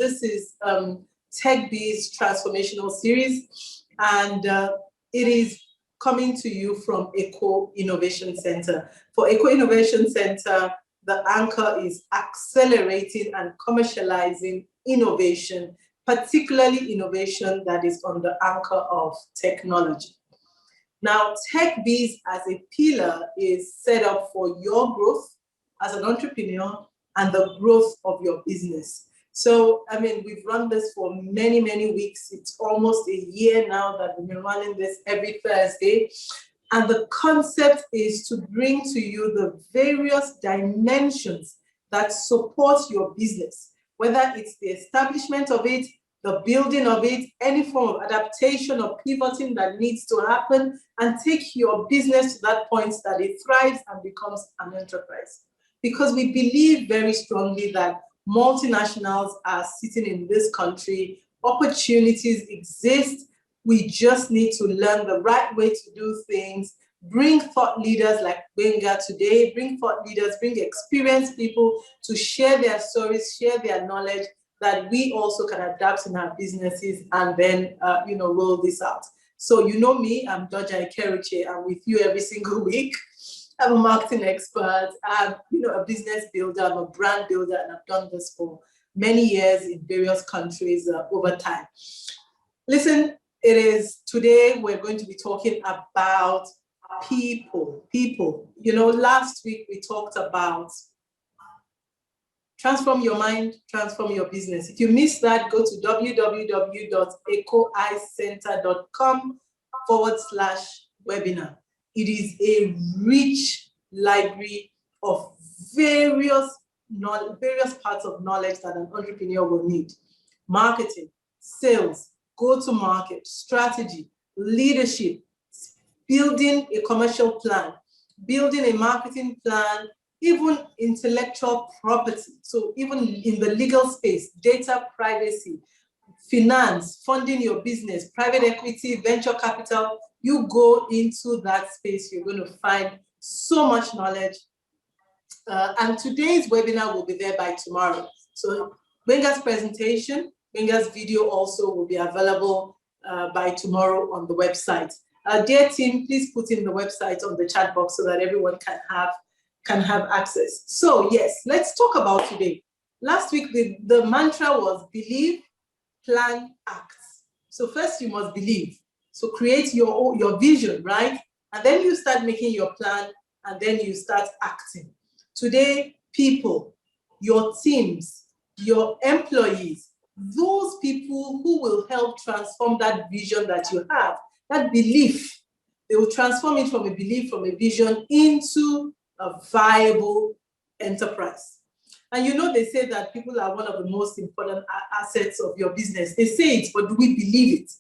this is Tech Biz Transformational Series, and it is coming to you from Eco Innovation Center. For Eco Innovation Center, the anchor is accelerating and commercializing innovation, particularly innovation that is on the anchor of technology. Now, Tech Biz as a pillar is set up for your growth as an entrepreneur and the growth of your business. So, I mean, we've run this for many, many weeks. It's almost a year now that we've been running this every Thursday. And the concept is to bring to you the various dimensions that support your business, whether it's the establishment of it, the building of it, any form of adaptation or pivoting that needs to happen, and take your business to that point that it thrives and becomes an enterprise. Because we believe very strongly that multinationals are sitting in this country, opportunities exist. We just need to learn the right way to do things, bring thought leaders like Benga today, bring thought leaders, bring experienced people to share their stories, share their knowledge that we also can adapt in our businesses and then, roll this out. So you know me, I'm Doja Ikeruche. I'm with you every single week. I'm a marketing expert. I'm, a business builder. I'm a brand builder, and I've done this for many years in various countries over time. Listen, it is today we're going to be talking about people. Last week we talked about transform your mind, transform your business. If you missed that, go to www.ecoicenter.com/webinar. It is a rich library of various parts of knowledge that an entrepreneur will need. Marketing, sales, go-to-market, strategy, leadership, building a commercial plan, building a marketing plan, even intellectual property. So even in the legal space, data privacy, finance, funding your business, private equity, venture capital, you go into that space, you're going to find so much knowledge. And today's webinar will be there by tomorrow. So Benga's presentation, Benga's video also will be available by tomorrow on the website. Dear team, please put in the website on the chat box so that everyone can have access. So yes, let's talk about today. Last week, the mantra was believe, plan, act. So first you must believe. So create your vision, right? And then you start making your plan, and then you start acting. Today, people, your teams, your employees, those people who will help transform that vision that you have, that belief, they will transform it from a belief, from a vision into a viable enterprise. And they say that people are one of the most important assets of your business. They say it, but do we believe it?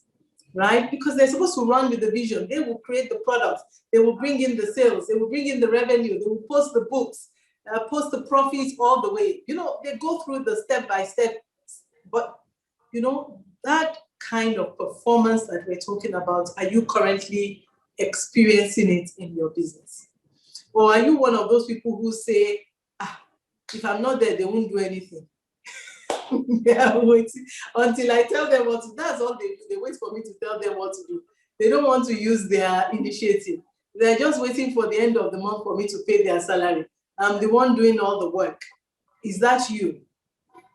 Right? Because they're supposed to run with the vision. They will create the products. They will bring in the sales. They will bring in the revenue. They will post the books, post the profits all the way. They go through the step by step. But, that kind of performance that we're talking about, are you currently experiencing it in your business? Or are you one of those people who say, if I'm not there, they won't do anything? They are waiting until I tell them what to do. That's all they do. They wait for me to tell them what to do. They don't want to use their initiative. They're just waiting for the end of the month for me to pay their salary. I'm the one doing all the work. Is that you?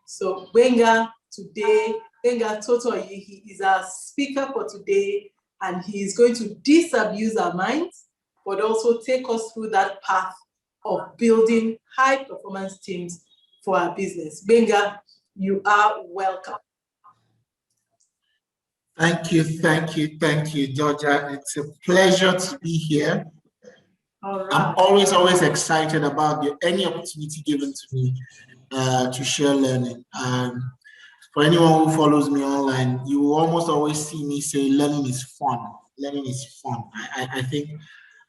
So Benga today, Benga Toto, he is our speaker for today, and he is going to disabuse our minds, but also take us through that path of building high performance teams for our business. Benga, you are welcome. Thank you, Doja. It's a pleasure to be here. All right. I'm always excited about any opportunity given to me to share learning. For anyone who follows me online, you will almost always see me say learning is fun. Learning is fun.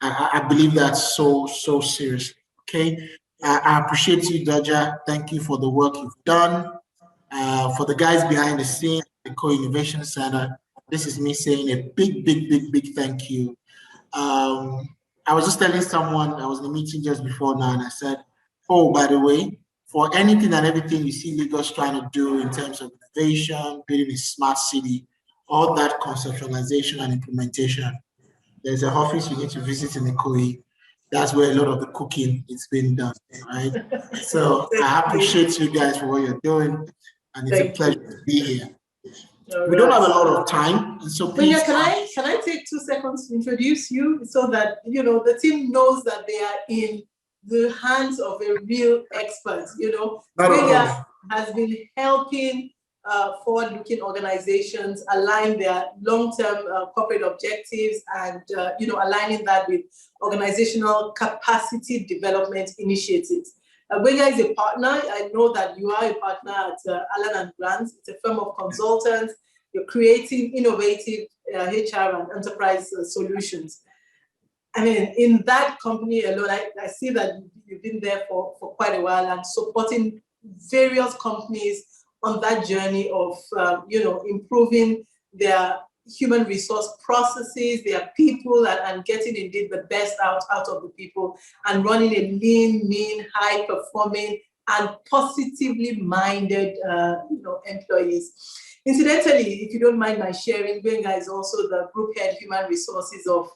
I believe that's so serious. Okay. I appreciate you, Doja. Thank you for the work you've done. For the guys behind the scene, the Co-Innovation Center, this is me saying a big thank you. I was just telling someone, I was in a meeting just before now, and I said, oh, by the way, for anything and everything you see Lagos trying to do in terms of innovation, building a smart city, all that conceptualization and implementation, there's an office you need to visit in Ikoyi. That's where a lot of the cooking is being done, right? So I appreciate you guys for what you're doing, and it's a pleasure to be here. We don't have a lot of time, and so please. Can I take 2 seconds to introduce you so that the team knows that they are in the hands of a real expert? Benga has been helping forward-looking organizations align their long-term corporate objectives and aligning that with organizational capacity development initiatives. Benga is a partner. I know that you are a partner at Allen & Grant. It's a firm of consultants. You're creating innovative HR and enterprise solutions. I mean, in that company alone, I see that you've been there for quite a while and supporting various companies on that journey of, improving their human resource processes, their people, and getting indeed the best out of the people, and running a lean, mean, high-performing, and positively minded, employees. Incidentally, if you don't mind my sharing, Benga is also the group head human resources of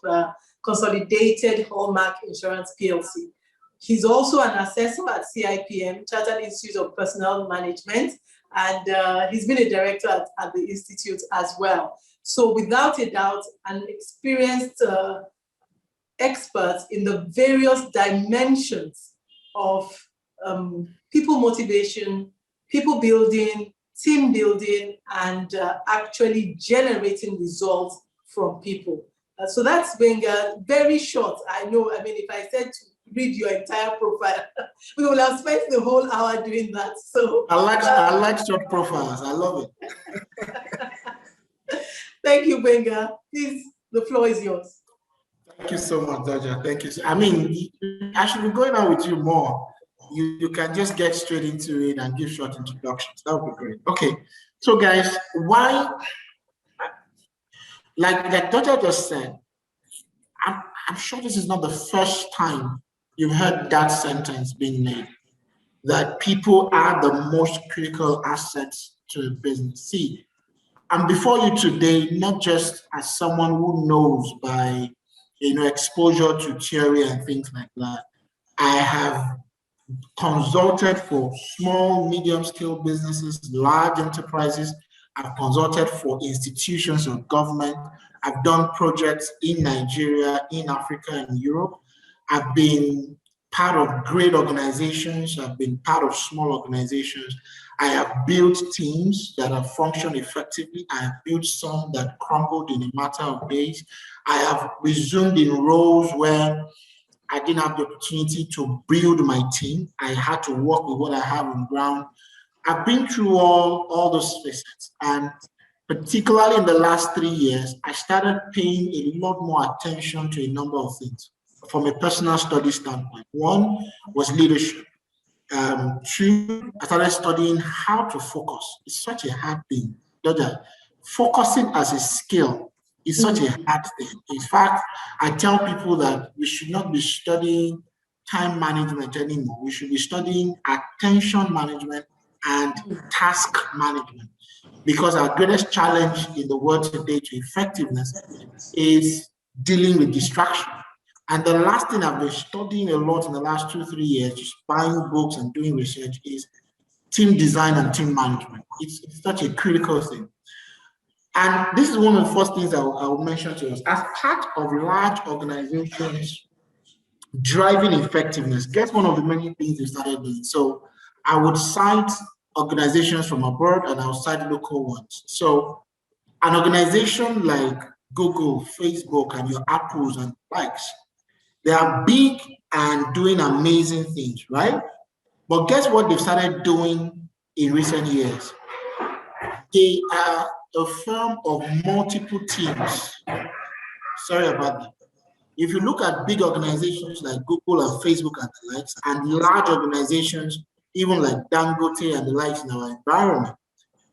Consolidated Hallmark Insurance PLC. He's also an assessor at CIPM, Chartered Institute of Personnel Management, and he's been a director at the Institute as well. So without a doubt, an experienced expert in the various dimensions of people motivation, people building, team building, and actually generating results from people. So that's being very short. I know, if I said to read your entire profile, we will have spent the whole hour doing that. So I like short profiles. I love it. Thank you, Benga. Please, the floor is yours. Thank you so much, Doja. Thank you. I should be going on with you more. You can just get straight into it and give short introductions. That would be great. Okay. So, guys, why? Like Doja just said, I'm sure this is not the first time you've heard that sentence being made, that people are the most critical assets to a business. See, I'm before you today, not just as someone who knows by exposure to theory and things like that. I have consulted for small, medium-scale businesses, large enterprises. I've consulted for institutions of government. I've done projects in Nigeria, in Africa, and Europe. I've been part of great organizations. I've been part of small organizations. I have built teams that have functioned effectively. I have built some that crumbled in a matter of days. I have resumed in roles where I didn't have the opportunity to build my team. I had to work with what I have on ground. I've been through all those facets, and particularly in the last 3 years, I started paying a lot more attention to a number of things from a personal study standpoint. One was leadership. Two, I started studying how to focus. It's such a hard thing. Focusing as a skill is such a hard thing. In fact, I tell people that we should not be studying time management anymore. We should be studying attention management and task management, because our greatest challenge in the world today to effectiveness is dealing with distraction. And the last thing I've been studying a lot in the last 2-3 years, just buying books and doing research, is team design and team management. It's such a critical thing. And this is one of the first things I will mention to us. As part of large organizations driving effectiveness, guess one of the many things they started doing. So I would cite organizations from abroad and I'll cite local ones. So an organization like Google, Facebook, and your Apples and likes, they are big and doing amazing things, right? But guess what they've started doing in recent years? They are a firm of multiple teams. Sorry about that. If you look at big organizations like Google and Facebook and the likes, and large organizations, even like Dangote and the likes in our environment,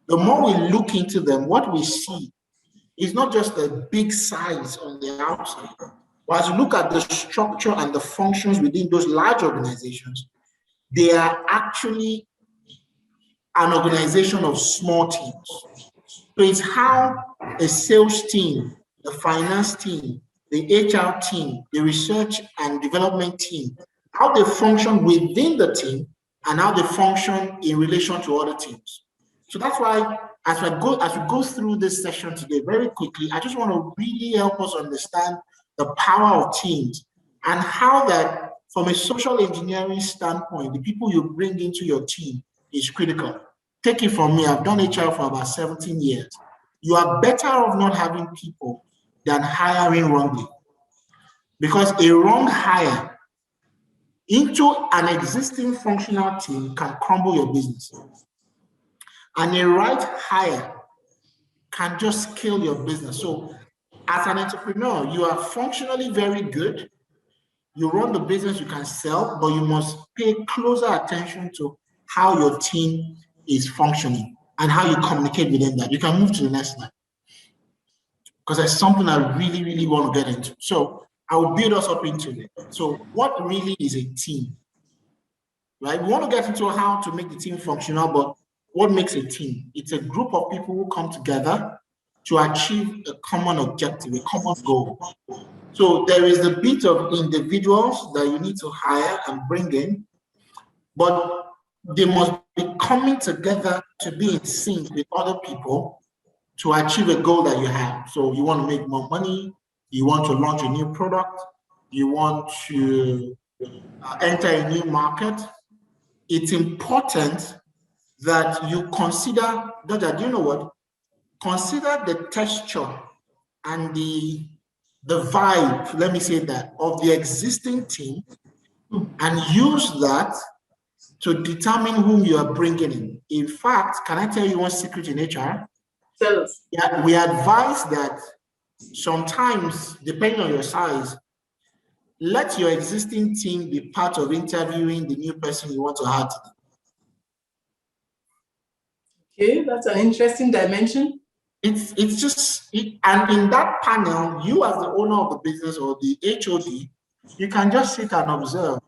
the more we look into them, what we see is not just the big size on the outside, but as you look at the structure and the functions within those large organizations, they are actually an organization of small teams. So it's how a sales team, the finance team, the HR team, the research and development team, how they function within the team and how they function in relation to other teams. So that's why as we go through this session today very quickly, I just want to really help us understand the power of teams and how that from a social engineering standpoint, the people you bring into your team is critical. Take it from me, I've done HR for about 17 years. You are better off not having people than hiring wrongly. Because a wrong hire into an existing functional team can crumble your business. And a right hire can just kill your business. So as an entrepreneur, you are functionally very good. You run the business, you can sell, but you must pay closer attention to how your team is functioning and how you communicate within that. You can move to the next slide, because there's something I really, really want to get into. So I will build us up into it. So what really is a team, right? We want to get into how to make the team functional, but what makes a team? It's a group of people who come together to achieve a common objective, a common goal. So there is a bit of individuals that you need to hire and bring in, but they must be coming together to be in sync with other people to achieve a goal that you have. So you want to make more money, you want to launch a new product, you want to enter a new market. It's important that you consider, Dada, do you know what? Consider the texture and the vibe, let me say that, of the existing team and use that to determine whom you are bringing in. In fact, can I tell you one secret in HR? Tell us. Yeah, we advise that sometimes, depending on your size, let your existing team be part of interviewing the new person you want to hire today. Okay, that's an interesting dimension. It's just, and in that panel, you as the owner of the business or the HOD, you can just sit and observe.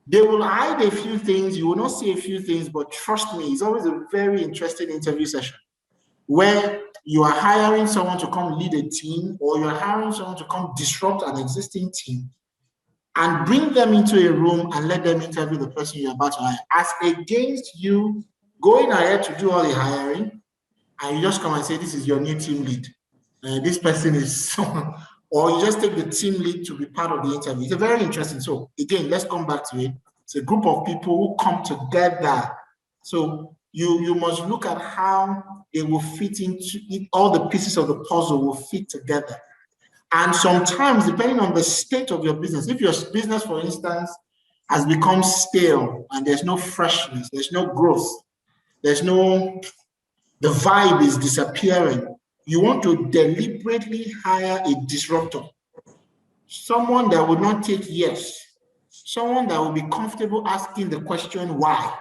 They will hide a few things, you will not see a few things, but trust me, it's always a very interesting interview session where you are hiring someone to come lead a team, or you're hiring someone to come disrupt an existing team and bring them into a room and let them interview the person you're about to hire, as against you going ahead to do all the hiring and you just come and say, this is your new team lead. This person is someone, or you just take the team lead to be part of the interview. It's a very interesting. So again, let's come back to it. It's a group of people who come together. So you must look at how it will fit into it, all the pieces of the puzzle will fit together. And sometimes, depending on the state of your business, if your business, for instance, has become stale and there's no freshness, there's no growth, the vibe is disappearing, you want to deliberately hire a disruptor, someone that will not take yes, someone that will be comfortable asking the question why.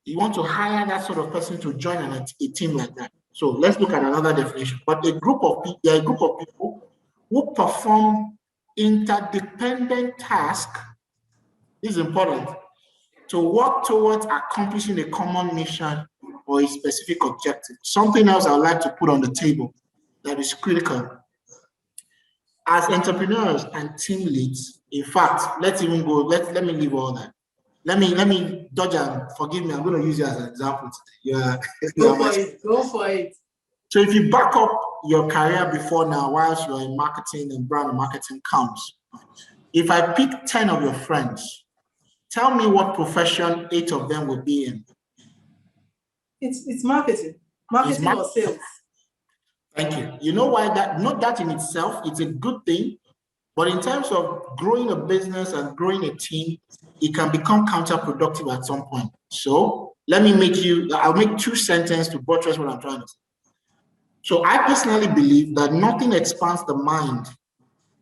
You want to hire that sort of person to join a team like that. So let's look at another definition. But a group of people who perform interdependent tasks is important to work towards accomplishing a common mission or a specific objective. Something else I would like to put on the table that is critical. As entrepreneurs and team leads, in fact, let's even go, let me leave all that. Let me dodge and forgive me. I'm going to use you as an example today. Go for it. So if you back up your career before now, whilst you're in marketing and brand marketing counts, if I pick 10 of your friends, tell me what profession 8 of them will be in. It's marketing. Marketing or sales. Thank you. You know why that? Not that in itself, it's a good thing. But in terms of growing a business and growing a team, it can become counterproductive at some point. So I'll make 2 sentences to buttress what I'm trying to say. So I personally believe that nothing expands the mind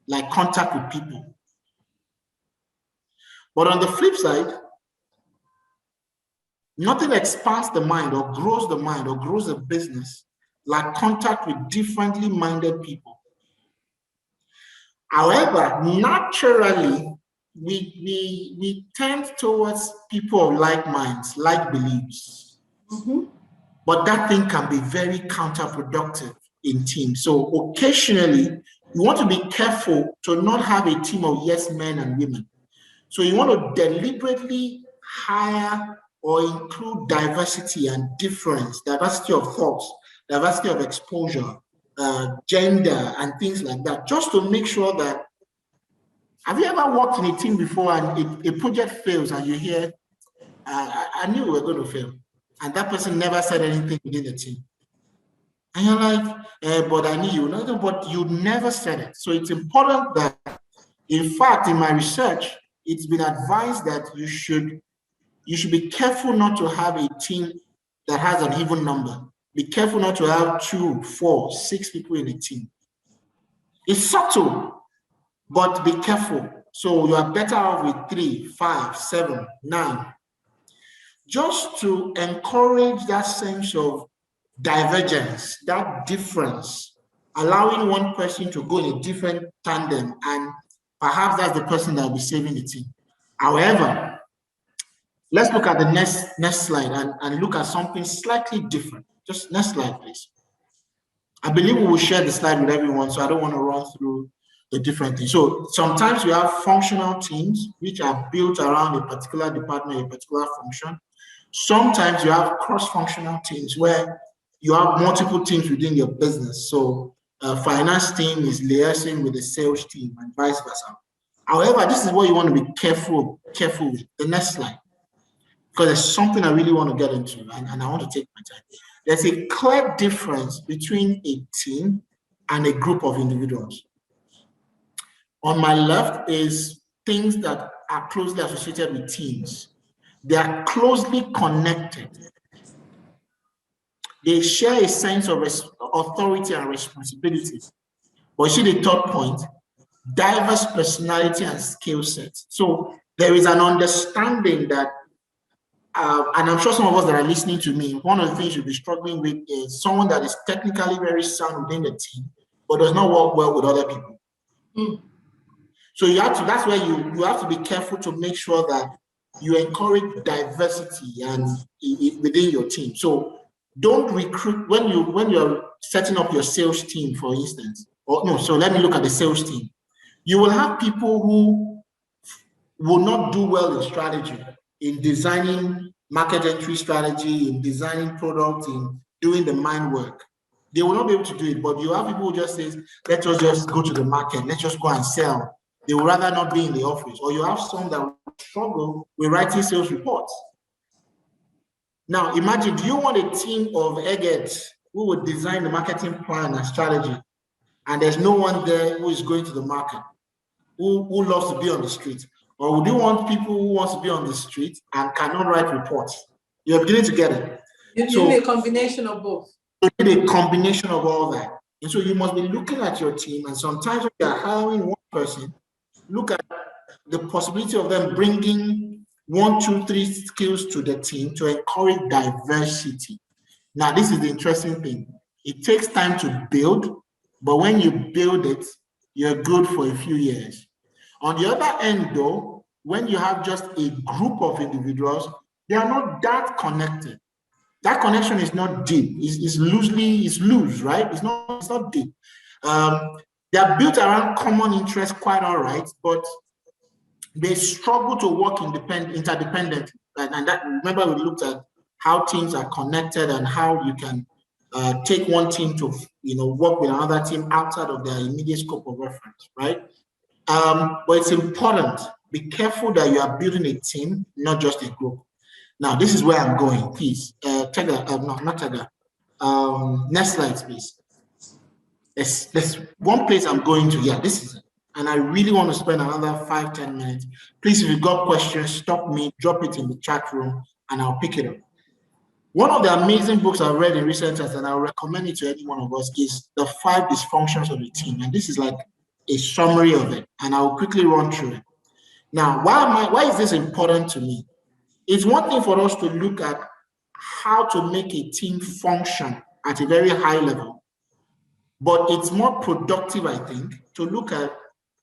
like contact with people. But on the flip side, nothing expands the mind or grows the mind or grows a business like contact with differently minded people. However, naturally, we tend towards people of like minds, like beliefs. But that thing can be very counterproductive in teams. So occasionally, you want to be careful to not have a team of yes men and women. So you want to deliberately hire or include diversity and difference, diversity of thoughts, diversity of exposure, gender, and things like that, just to make sure that. Have you ever worked in a team before and a project fails and you hear, I knew we were going to fail, and that person never said anything within the team? And you're like, but I knew you. No, but you never said it. So it's important that, in fact, in my research, it's been advised that you should be careful not to have a team that has an even number. Be careful not to have 2, 4, 6 people in a team. It's subtle, but be careful. So you are better off with 3, 5, 7, 9. Just to encourage that sense of divergence, that difference, allowing one person to go in a different tandem, and perhaps that's the person that will be saving the team. However, let's look at the next slide and look at something slightly different. Just next slide, please. I believe we will share the slide with everyone, so I don't want to run through the different things. So sometimes we have functional teams which are built around a particular department, a particular function. Sometimes you have cross-functional teams where you have multiple teams within your business. So a finance team is liaising with the sales team and vice versa. However, this is what you want to be careful with. The next slide, because there's something I really want to get into, and I want to take my time. There's a clear difference between a team and a group of individuals. On my left is things that are closely associated with teams. They are closely connected. They share a sense of authority and responsibility. But you see the third point, diverse personality and skill sets. So there is an understanding that, and I'm sure some of us that are listening to me, one of the things you'll be struggling with is someone that is technically very sound within the team, but does not work well with other people. So you have to, that's where you have to be careful to make sure that you encourage diversity and within your team. So don't recruit when you're setting up your sales team, for instance. Or no, so let me look at the sales team. You will have people who will not do well in strategy, in designing market entry strategy, in designing products, in doing the mind work. They will not be able to do it, but you have people who just say, let us just go to the market, let's just go and sell. They would rather not be in the office. Or you have some that struggle with writing sales reports. Now, imagine, do you want a team of eggheads who would design the marketing plan and strategy, and there's no one there who is going to the market, who loves to be on the street? Or would you want people who want to be on the street and cannot write reports? You're beginning to get it. You need a combination of both. You need a combination of all that. And so you must be looking at your team, and sometimes when you're hiring one person, look at the possibility of them bringing 1, 2, 3 skills to the team to encourage diversity. Now, this is the interesting thing. It takes time to build, but when you build it, you're good for a few years. On the other end, though, when you have just a group of individuals, they are not that connected. That connection is not deep. It's loose, right? It's not deep. They are built around common interests, quite all right, but they struggle to work interdependently. And that, remember, we looked at how teams are connected and how you can take one team to work with another team outside of their immediate scope of reference, right? But it's important. Be careful that you are building a team, not just a group. Now, this is where I'm going. Please, not Tega. Next slide, please. There's one place I'm going to. Yeah, this is it. And I really want to spend another 5-10 minutes. Please, if you've got questions, stop me, drop it in the chat room, and I'll pick it up. One of the amazing books I've read in recent times, and I'll recommend it to any one of us, is The 5 Dysfunctions of the Team. And this is like a summary of it, and I'll quickly run through it. Now, why is this important to me? It's one thing for us to look at how to make a team function at a very high level, but it's more productive, I think, to look at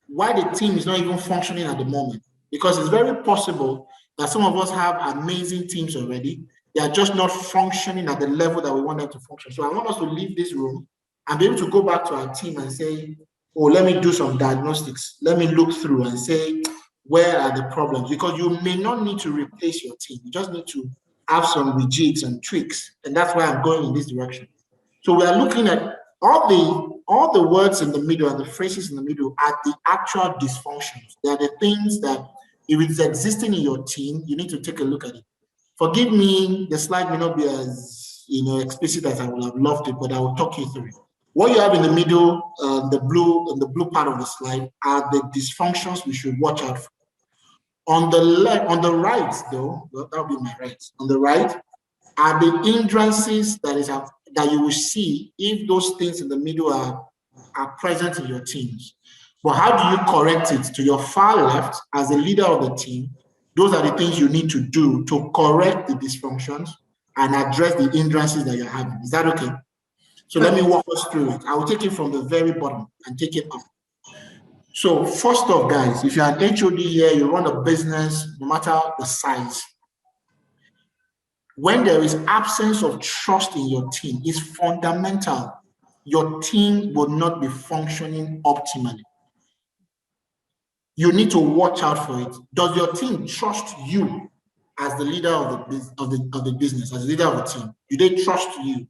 why the team is not even functioning at the moment. because it's very possible that some of us have amazing teams already. They are just not functioning at the level that we want them to function. So I want us to leave this room and be able to go back to our team and say, oh, let me do some diagnostics. Let me look through and say, where are the problems? Because you may not need to replace your team. You just need to have some rejigs and tweaks. And that's why I'm going in this direction. So we are looking at all the words in the middle and the phrases in the middle are the actual dysfunctions. They are the things that if it's existing in your team, you need to take a look at it. Forgive me, the slide may not be as explicit as I would have loved it, but I will talk you through it. What you have in the middle, the blue part of the slide, are the dysfunctions we should watch out for. On the left, on the right, though, well, that'll be my right. On the right are the hindrances that you will see if those things in the middle are present in your teams. But how do you correct it? To your far left, as a leader of the team, those are the things you need to do to correct the dysfunctions and address the hindrances that you're having. Is that okay? So let me walk us through it. I will take it from the very bottom and take it up. So first off, guys, if you're an HOD here, you run a business, no matter the size, when there is absence of trust in your team, it's fundamental. Your team will not be functioning optimally. You need to watch out for it. Does your team trust you as the leader of the business, as the leader of the team? Do they trust you?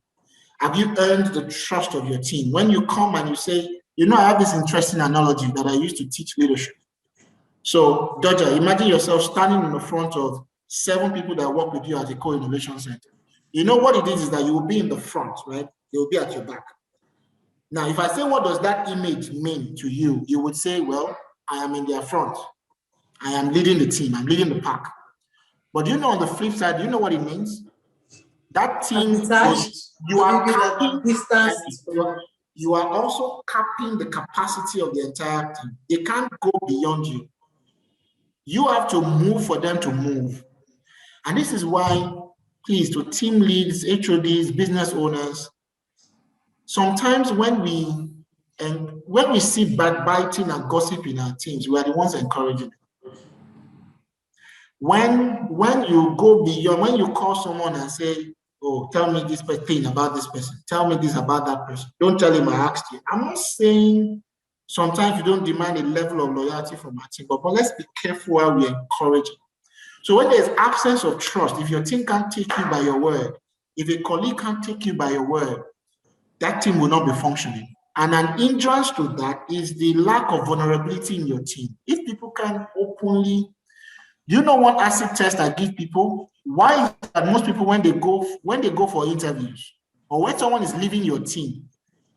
Have you earned the trust of your team? When you come and you say, I have this interesting analogy that I used to teach leadership. So, Dodger, imagine yourself standing in the front of 7 people that work with you at a co-innovation center. What it is that you will be in the front, right? They will be at your back. Now, if I say, what does that image mean to you? You would say, well, I am in their front. I am leading the team. I'm leading the pack. But on the flip side, do you know what it means? That team, you are also capping the capacity of the entire team. They can't go beyond you. You have to move for them to move. And this is why, please, to team leads, HODs, business owners, sometimes when we see backbiting and gossip in our teams, we are the ones encouraging it. When you go beyond, when you call someone and say, oh, tell me this thing about this person, tell me this about that person, don't tell him I asked you. I'm not saying sometimes you don't demand a level of loyalty from our team, but let's be careful while we encourage it. So when there's absence of trust, if your team can't take you by your word, if a colleague can't take you by your word, that team will not be functioning. And an hindrance to that is the lack of vulnerability in your team. If people can openly, do you know what acid test I give people? Why is that most people, when they go for interviews, or when someone is leaving your team,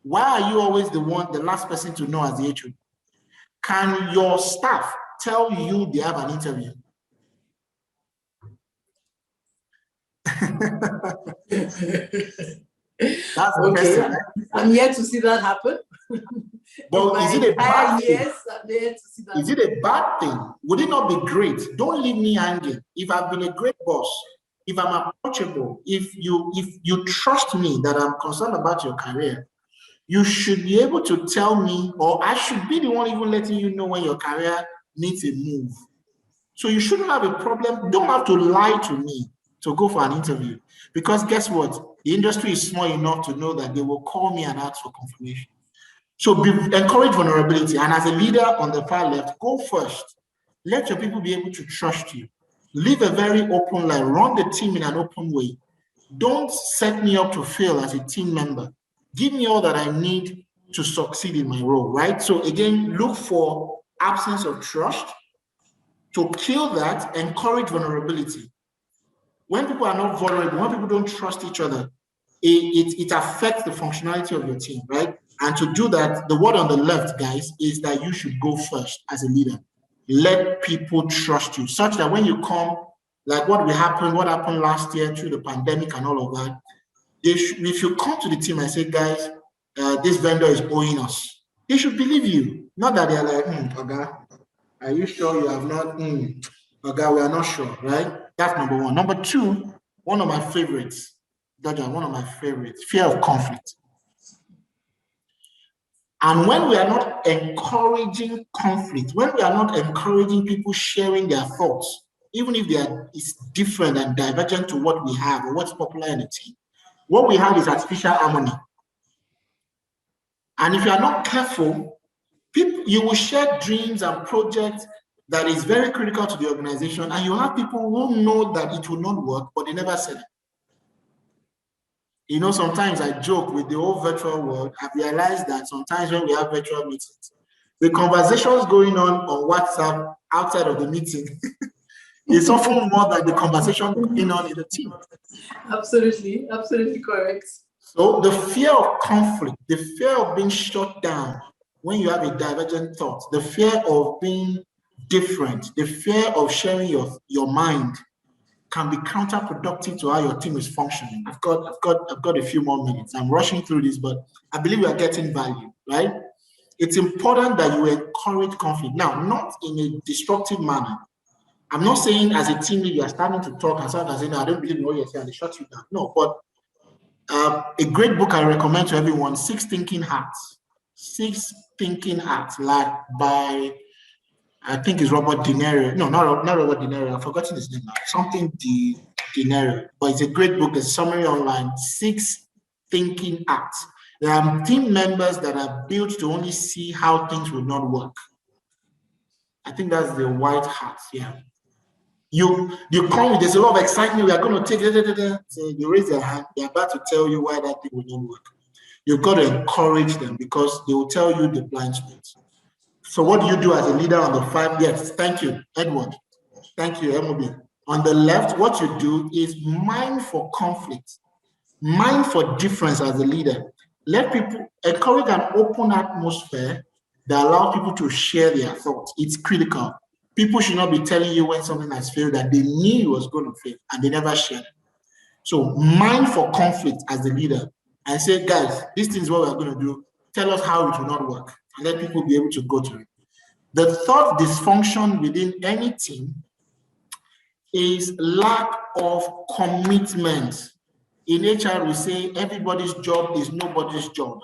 why are you always the last person to know as the HOD? Can your staff tell you they have an interview? That's okay. Right? I'm yet to see that happen. But is it a bad thing? Yes, I'm yet to see that. Is it a bad thing? Would it not be great? Don't leave me hanging. If I've been a great boss, if I'm approachable, if you trust me that I'm concerned about your career, you should be able to tell me, or I should be the one even letting you know when your career needs a move. So you shouldn't have a problem. You don't have to lie to me to go for an interview. Because guess what? The industry is small enough to know that they will call me and ask for confirmation. So encourage vulnerability. And as a leader on the far left, go first. Let your people be able to trust you. Live a very open life. Run the team in an open way. Don't set me up to fail as a team member. Give me all that I need to succeed in my role, right? So again, look for absence of trust. To kill that, encourage vulnerability. When people are not vulnerable, when people don't trust each other, it affects the functionality of your team, right? And to do that, the word on the left, guys, is that you should go first as a leader. Let people trust you, such that when you come, like what happened last year through the pandemic and all of that, if you come to the team and say, guys, this vendor is owing us, they should believe you. Not that they're like, okay, are you sure you have not? Okay, we are not sure, right? That's number one. Number two, one of my favorites, Dodger, one of my favorites, fear of conflict. And when we are not encouraging conflict, when we are not encouraging people sharing their thoughts, even if it's different and divergent to what we have or what's popular in the team, what we have is artificial harmony. And if you are not careful, you will share dreams and projects that is very critical to the organization, and you have people who know that it will not work, but they never said it. You know, sometimes I joke with the whole virtual world. I've realized that sometimes when we have virtual meetings, the conversations going on WhatsApp outside of the meeting is often more than the conversation going on in the team. Absolutely, absolutely correct. So the fear of conflict, the fear of being shut down when you have a divergent thought, the fear of being different, the fear of sharing your mind can be counterproductive to how your team is functioning. I've got a few more minutes. I'm rushing through this, but I believe we are getting value, right? It's important that you encourage conflict. Now, not in a destructive manner. I'm not saying as a team leader you are starting to talk and start saying, no, I don't believe in what you're saying, and they shut you down. No, but a great book I recommend to everyone, Six Thinking Hats. Six Thinking Hats, like by, I think it's Robert De Niro. No, not Robert De Niro. I've forgotten his name now. Something De Niro. But it's a great book. There's a summary online. Six Thinking Hats. There are team members that are built to only see how things will not work. I think that's the white hat. Yeah. You come with, there's a lot of excitement. We are going to take it. So you raise their hand. They're about to tell you why that thing will not work. You've got to encourage them because they will tell you the blind spots. So what do you do as a leader on the 5? Yes, thank you, Edward. Thank you, MOB. On the left, what you do is mine for conflict, mine for difference as a leader. Let people encourage an open atmosphere that allows people to share their thoughts. It's critical. People should not be telling you when something has failed that they knew was going to fail and they never shared it. So mine for conflict as the leader and say, guys, this thing is what we're going to do. Tell us how it will not work and let people be able to go to it. The third dysfunction within any team is lack of commitment. In HR, we say everybody's job is nobody's job.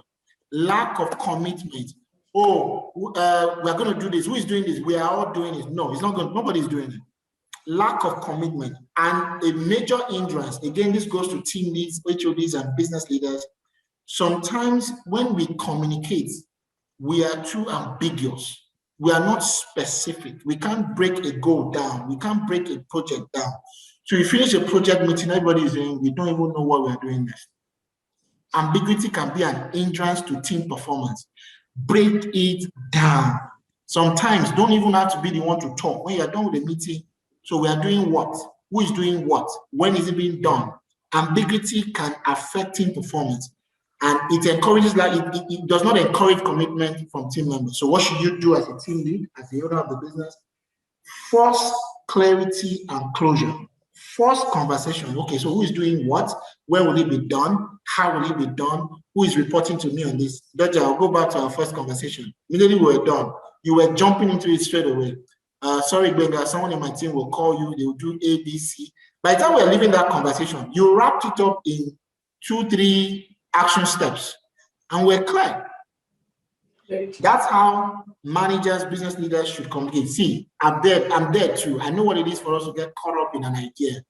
Lack of commitment. Oh, we're going to do this. Who is doing this? We are all doing it. No, it's not good. Nobody's doing it. Lack of commitment. And a major hindrance, again, this goes to team leads, HODs, and business leaders. Sometimes when we communicate, we are too ambiguous. We are not specific. We can't break a goal down. We can't break a project down. So you finish a project meeting, everybody is saying, we don't even know what we're doing next. Ambiguity can be an hindrance to team performance. Break it down. Sometimes don't even have to be the one to talk. When you're done with the meeting, so we are doing what? Who is doing what? When is it being done? Ambiguity can affect team performance. And it encourages, like it does not encourage commitment from team members. So what should you do as a team lead, as the owner of the business? Force clarity and closure. Force conversation. Okay, so who is doing what? When will it be done? How will it be done? Who is reporting to me on this? Dodger, I'll go back to our first conversation. Immediately we were done. You were jumping into it straight away. Sorry, Benga, someone in my team will call you. They will do A, B, C. By the time we're leaving that conversation, you wrapped it up in 2-3 action steps, and we're clear. That's how managers, business leaders should communicate. See, I'm there too. I know what it is for us to get caught up in an idea.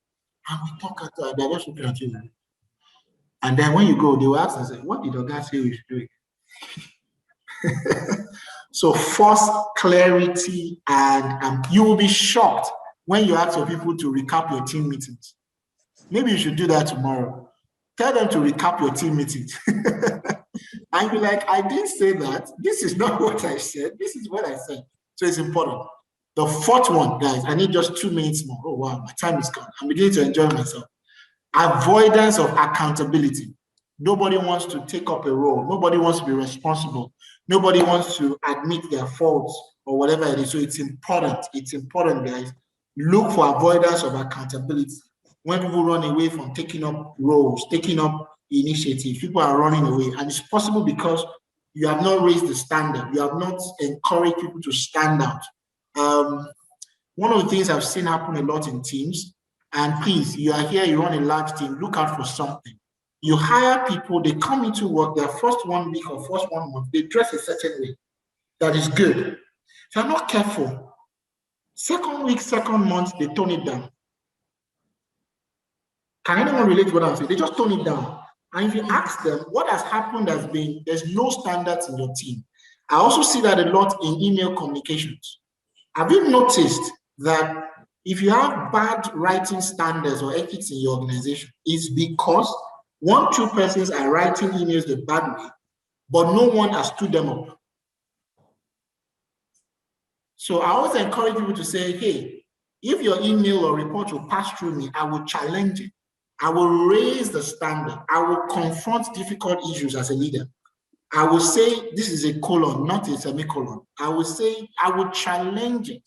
And we talk at they're just looking at you. And then when you go, they will ask and say, what did Oga say we should do? So force clarity, and you will be shocked when you ask for people to recap your team meetings. Maybe you should do that tomorrow. Tell them to recap your team meetings. And be like, I didn't say that. This is not what I said. This is what I said. So it's important. The fourth one, guys, I need just 2 minutes more. Oh, wow, my time is gone. I'm beginning to enjoy myself. Avoidance of accountability. Nobody wants to take up a role. Nobody wants to be responsible. Nobody wants to admit their faults or whatever it is. So it's important. It's important, guys. Look for avoidance of accountability. When people run away from taking up roles, taking up initiative, people are running away. And it's possible because you have not raised the standard. You have not encouraged people to stand out. One of the things I've seen happen a lot in teams, and please, you are here, you run a large team, look out for something. You hire people, they come into work, their first 1 week or first 1 month, they dress a certain way. That is good. If you're not careful, second week, second month, they tone it down. Can anyone relate to what I'm saying? They just tone it down. And if you ask them, what has happened has been, there's no standards in your team. I also see that a lot in email communications. Have you noticed that if you have bad writing standards or ethics in your organization, it's because 1, 2 persons are writing emails the bad way, but no one has stood them up. So I always encourage people to say, hey, if your email or report will pass through me, I will challenge it. I will raise the standard. I will confront difficult issues as a leader. I will say this is a colon, not a semicolon. I will say, I will challenge it.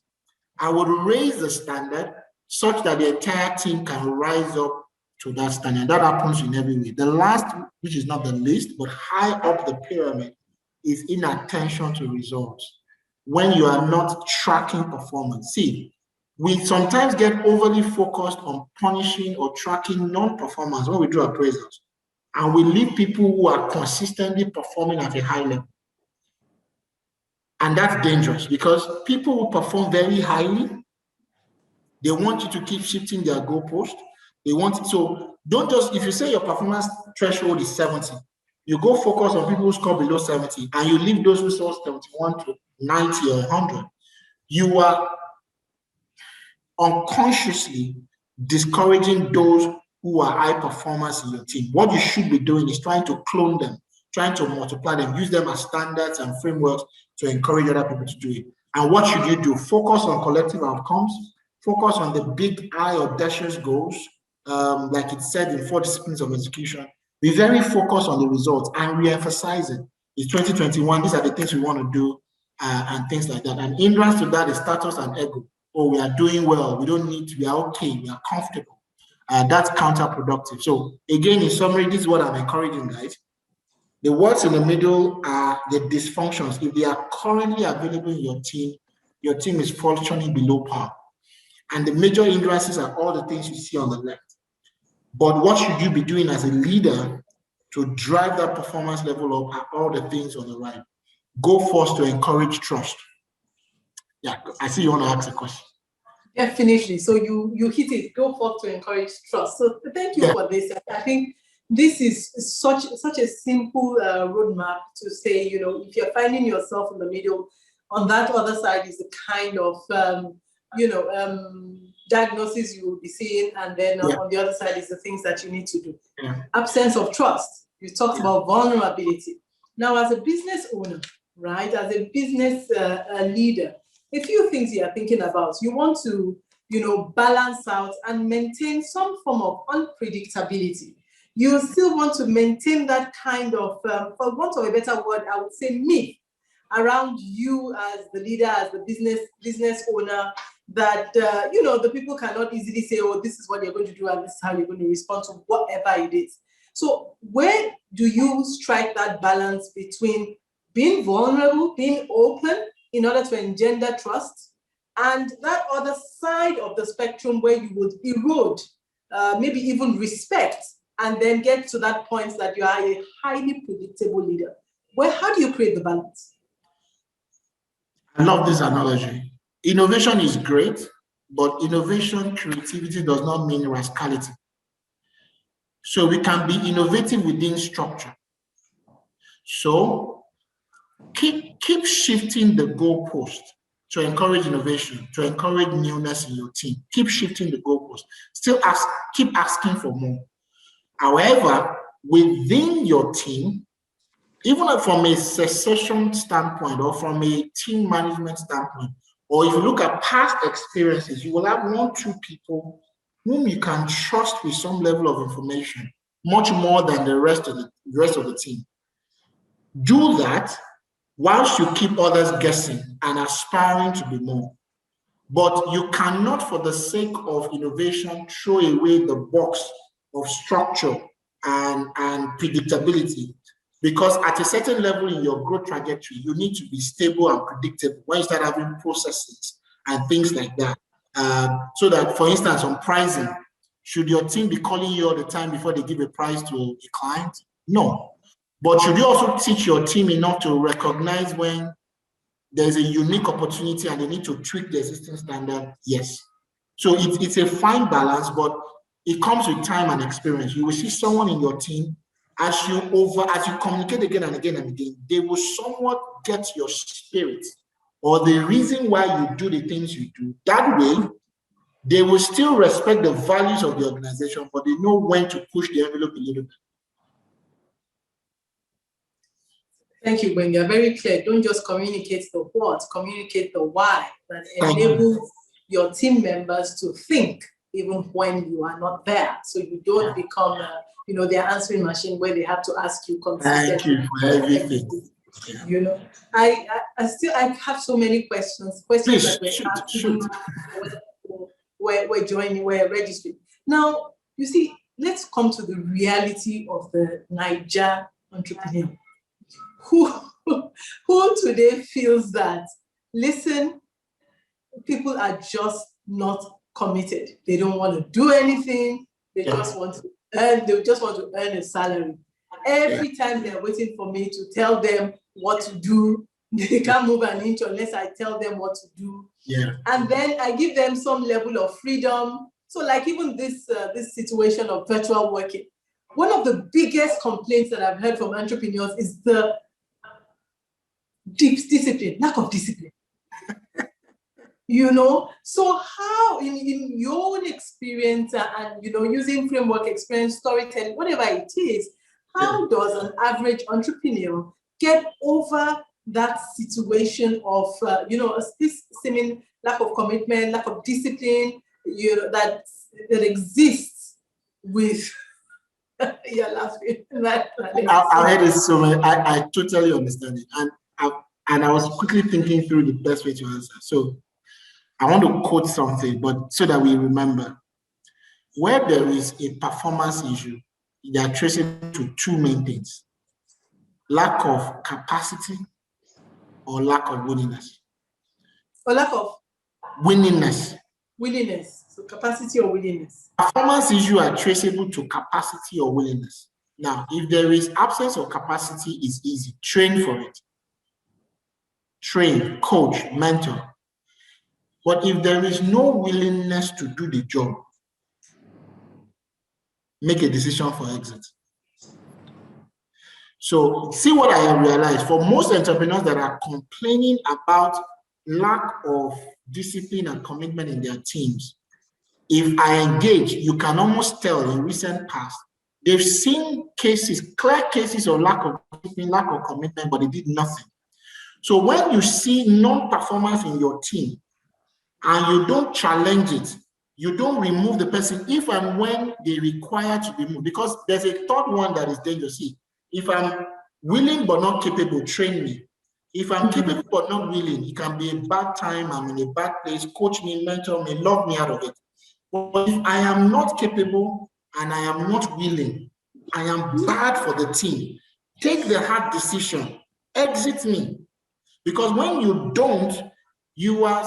I would raise the standard such that the entire team can rise up to that standard. That happens in every way. The last, which is not the least, but high up the pyramid, is inattention to results. When you are not tracking performance. See, we sometimes get overly focused on punishing or tracking non-performance when we do appraisals, and we leave people who are consistently performing at a high level. And that's dangerous because people who perform very highly, they want you to keep shifting their goalpost. They want, so don't just, if you say your performance threshold is 70, you go focus on people who score below 70 and you leave those who score 71 to 90 or 100. You are unconsciously discouraging those who are high performers in your team. What you should be doing is trying to clone them, trying to multiply them, use them as standards and frameworks to encourage other people to do it. And what should you do? Focus on collective outcomes, focus on the big, high, audacious goals, like it said in 4 disciplines of execution. Be very focused on the results and re-emphasize it. It's 2021, these are the things we want to do, and things like that. And hindrance to that is status and ego. Oh, we are doing well, we don't need to, we are okay, we are comfortable. That's counterproductive. So again, in summary, this is what I'm encouraging, guys. The words in the middle are the dysfunctions. If they are currently available in your team is functioning below par. And the major hindrances are all the things you see on the left. But what should you be doing as a leader to drive that performance level up are all the things on the right. Go first to encourage trust. Yeah, I see you want to ask a question. Definitely. So you hit it. Go forth to encourage trust. So thank you for this. I think this is such a simple roadmap to say, you know, if you're finding yourself in the middle, on that other side is the kind of diagnosis you will be seeing, and then on the other side is the things that you need to do. Absence of trust. You talked about vulnerability. Now, as a business owner, right, as a business leader, a few things you are thinking about. You want to, balance out and maintain some form of unpredictability. You still want to maintain that kind of, for want of a better word, I would say myth around you as the leader, as the business owner, that, the people cannot easily say, oh, this is what you're going to do and this is how you're going to respond to whatever it is. So where do you strike that balance between being vulnerable, being open in order to engender trust, and that other side of the spectrum where you would erode, maybe even respect, and then get to that point that you are a highly predictable leader? How do you create the balance? I love this analogy. Innovation is great, but innovation, creativity does not mean rascality. So we can be innovative within structure. So keep shifting the goalpost to encourage innovation, to encourage newness in your team. Keep shifting the goalpost. Keep asking for more. However, within your team, even from a succession standpoint or from a team management standpoint, or if you look at past experiences, you will have 1, 2 people whom you can trust with some level of information, much more than the rest of the team. Do that whilst you keep others guessing and aspiring to be more. But you cannot, for the sake of innovation, throw away the box of structure and predictability. Because at a certain level in your growth trajectory, you need to be stable and predictable when you start having processes and things like that. So that, for instance, on pricing, Should your team be calling you all the time before they give a prize to a client? No. But should you also teach your team enough to recognize when there's a unique opportunity and they need to tweak the existing standard? Yes. So it's a fine balance, but it comes with time and experience. You will see someone in your team, as you communicate again and again and again, they will somewhat get your spirit or the reason why you do the things you do. That way, they will still respect the values of the organization, but they know when to push the envelope a little bit. Thank you, When you're very clear. Don't just communicate the what, communicate the why that enables your team members to think even when you are not there. So you don't become, their answering machine where they have to ask you consistently. Thank you for everything. I have so many questions. Please, that we're joining, we're registering. Now, you see, let's come to the reality of the Niger entrepreneur who today feels that, listen, people are just not committed. They don't want to do anything. They just want to earn. They just want to earn a salary. Every time they're waiting for me to tell them what to do, they can't move an inch unless I tell them what to do. Yeah. And then I give them some level of freedom. So, like even this situation of virtual working, one of the biggest complaints that I've heard from entrepreneurs is the discipline, lack of discipline. So how in your own experience and using framework, experience, storytelling, whatever it is, how does an average entrepreneur get over that situation of this seeming lack of commitment, lack of discipline, that exists with your last I heard it so much. I totally understand it, and I was quickly thinking through the best way to answer. So I want to quote something, but so that we remember. Where there is a performance issue, they are tracing to two main things: lack of capacity or lack of willingness. Or lack of willingness. Willingness. So capacity or willingness. Performance issues are traceable to capacity or willingness. Now, if there is absence of capacity, it's easy. Train for it. Train, coach, mentor. But if there is no willingness to do the job, make a decision for exit. So see what I have realized. For most entrepreneurs that are complaining about lack of discipline and commitment in their teams, if I engage, you can almost tell in recent past, they've seen cases, clear cases of lack of discipline, lack of commitment, but they did nothing. So when you see non-performance in your team and you don't challenge it, you don't remove the person if and when they require to be moved, because there's a third one that is dangerous. See, if I'm willing but not capable, train me. If I'm capable but not willing, it can be a bad time, I'm in a bad place, coach me, mentor me, love me out of it. But if I am not capable and I am not willing, I am bad for the team, take the hard decision, exit me. Because when you don't, you are,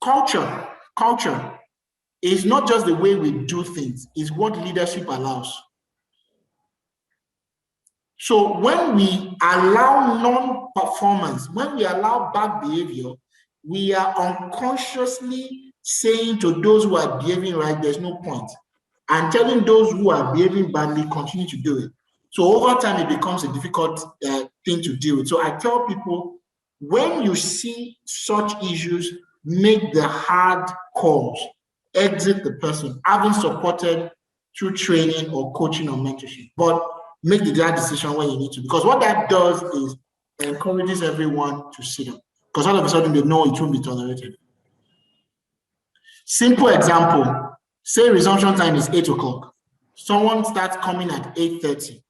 culture is not just the way we do things, it's what leadership allows. So when we allow non-performance, when we allow bad behavior, we are unconsciously saying to those who are behaving right, there's no point. And telling those who are behaving badly, continue to do it. So over time, it becomes a difficult thing to deal with. So I tell people, when you see such issues, make the hard calls, exit the person, having supported through training or coaching or mentorship. But make the right decision when you need to. Because what that does is encourages everyone to sit down. Because all of a sudden they know it won't be tolerated. Simple example, say resumption time is 8 o'clock. Someone starts coming at 8:30.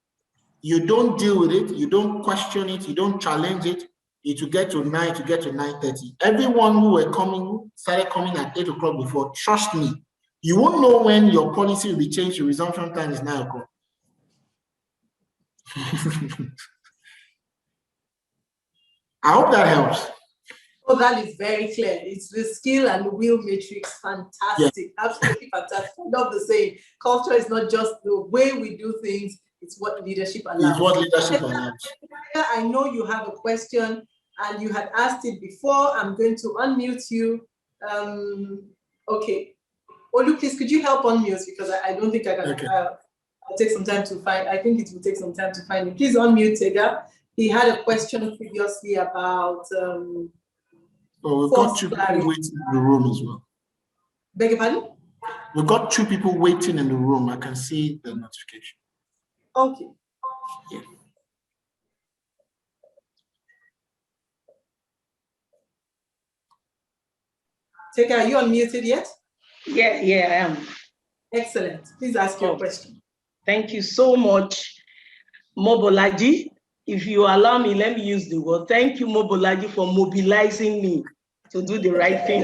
You don't deal with it, you don't question it, you don't challenge it, it will get to 9, to get to 9:30. Everyone who started coming at 8 o'clock before, trust me, you won't know when your policy will be changed to resumption time is 9 o'clock. I hope that helps. Oh, that is very clear. It's the skill and the will matrix. Fantastic. Yeah. Absolutely fantastic. I love the saying, culture is not just the way we do things, it's what leadership allows. It's what leadership allows. I know you have a question and you had asked it before. I'm going to unmute you. Okay. Olu, please, could you help unmute, because I don't think I can. Okay. I'll take some time to find. I think it will take some time to find him. Please unmute Tega. He had a question previously about. We've got 2 people waiting in the room as well. Beg your pardon? We've got 2 people waiting in the room. I can see the notification. Okay. Yeah. Tega, are you unmuted yet? Yeah, I am. Excellent. Please ask your question. Thank you so much, Mobolaji. If you allow me, let me use the word. Thank you, Mobolaji, for mobilizing me to do the right thing.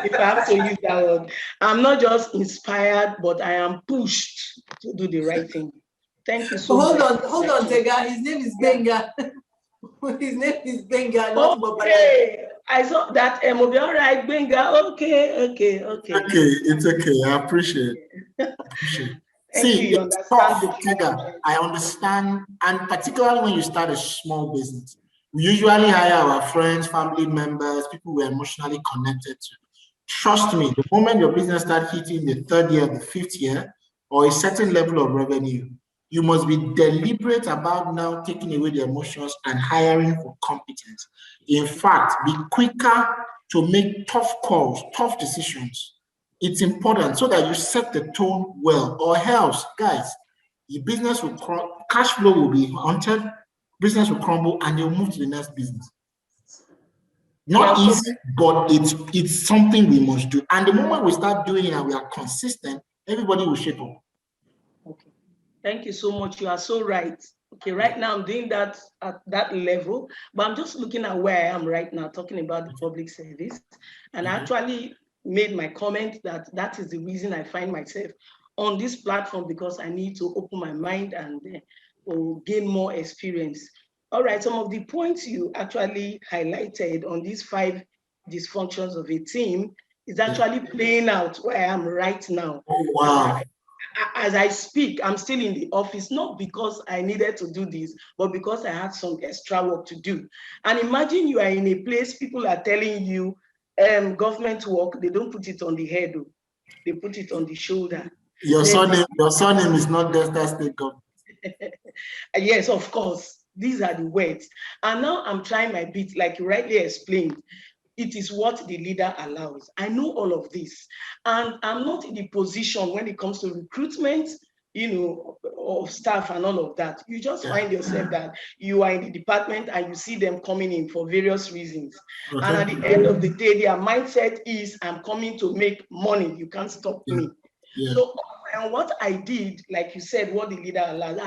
If I have to use that word. I'm not just inspired, but I am pushed to do the right thing. Thank you so much. Hold on, Tega. His name is Benga. His name is Benga, not Mobolaji. Okay. I saw that Mobi. All right, Benga. Okay. Okay, it's okay. I appreciate it. See, it's tough, Tega. I understand, and particularly when you start a small business, we usually hire our friends, family members, people we're emotionally connected to. Trust me, the moment your business starts hitting the 3rd year, the 5th year, or a certain level of revenue, you must be deliberate about now taking away the emotions and hiring for competence. In fact, be quicker to make tough calls, tough decisions. It's important so that you set the tone well, or else, guys, your business will cash flow will be haunted, business will crumble, and you'll move to the next business. Not easy, but it's something we must do. And the moment we start doing it and we are consistent, everybody will shape up. Okay. Thank you so much. You are so right. Okay, right now I'm doing that at that level, but I'm just looking at where I am right now, talking about the public service. And actually made my comment that is the reason I find myself on this platform, because I need to open my mind and gain more experience. All right, some of the points you actually highlighted on these 5 dysfunctions of a team is actually playing out where I am right now. Oh, wow. As I speak, I'm still in the office, not because I needed to do this, but because I had some extra work to do. And imagine you are in a place, people are telling you, government work, they don't put it on the head, they put it on the shoulder. Your surname is not Delta State government. Yes, of course. These are the words. And now I'm trying my bit, like you rightly explained. It is what the leader allows. I know all of this. And I'm not in the position when it comes to recruitment, of staff and all of that. You just find yourself that you are in the department and you see them coming in for various reasons. Okay. And at the end of the day, their mindset is, I'm coming to make money. You can't stop me. Yeah. So, and what I did, like you said, what the leader allowed,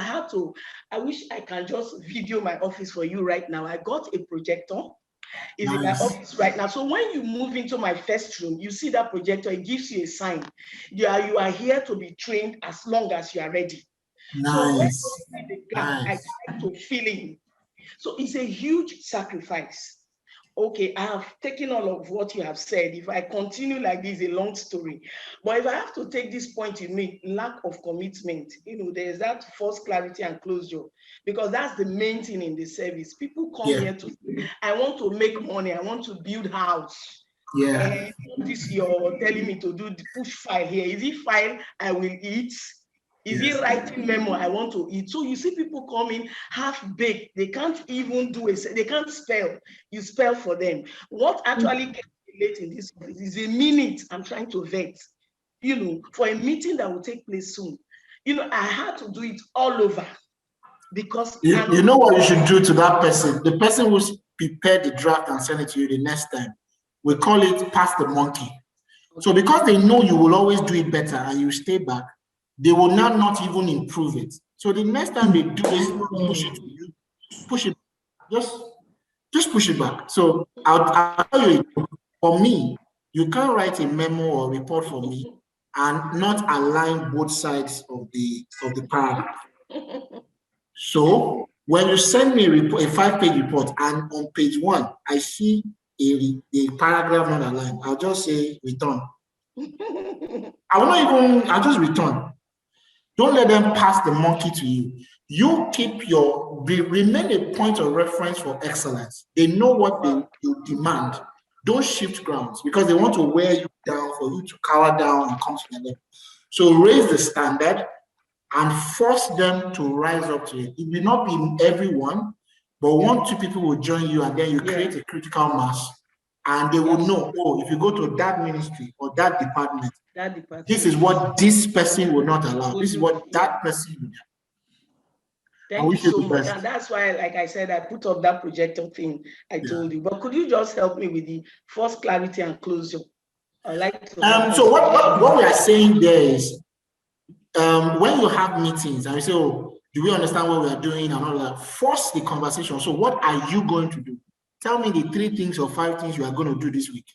I wish I can just video my office for you right now. I got a projector. Is in my office right now. So when you move into my first room, you see that projector, it gives you a sign. You are here to be trained as long as you are ready. Nice. So when you see the gap, I try to fill in. So it's a huge sacrifice. Okay, I have taken all of what you have said. If I continue like this, a long story. But if I have to take this point you make, lack of commitment, there's that false clarity and closure, because that's the main thing in the service. People come here to, I want to make money, I want to build house. And this you're telling me to do the push file here. Is it file I will eat? Is it writing memo I want to eat? So you see people coming half-baked. They can't even they can't spell. You spell for them. What actually gets late in this office is a minute I'm trying to vet, for a meeting that will take place soon. I had to do it all over because you know what you should do to that person? The person who's prepared the draft and send it to you the next time. We call it pass the monkey. So because they know you will always do it better and you stay back, they will now not even improve it. So the next time they do this, push it, just push it back. So I'll tell you, for me, you can't write a memo or report for me and not align both sides of the paragraph. So when you send me a 5-page report and on page 1, I see a paragraph not aligned, I'll just say return. I'll just return. Don't let them pass the monkey to you. You keep remain a point of reference for excellence. They know what you demand. Don't shift grounds because they want to wear you down for you to cower down and come to the level. So raise the standard and force them to rise up to it. It will not be everyone, but 1-2 people will join you, and then you create a critical mass, and they will know, oh, if you go to that ministry or that department, this is what this person will not allow. This is what that person will do. Thank you so much. And that's why, like I said, I put up that projector thing I told you. But could you just help me with the first clarity and closure? I'd like to. So what we are saying there is, when you have meetings and you say, oh, do we understand what we are doing and all that, force the conversation. So what are you going to do? Tell me the 3 things or 5 things you are going to do this week.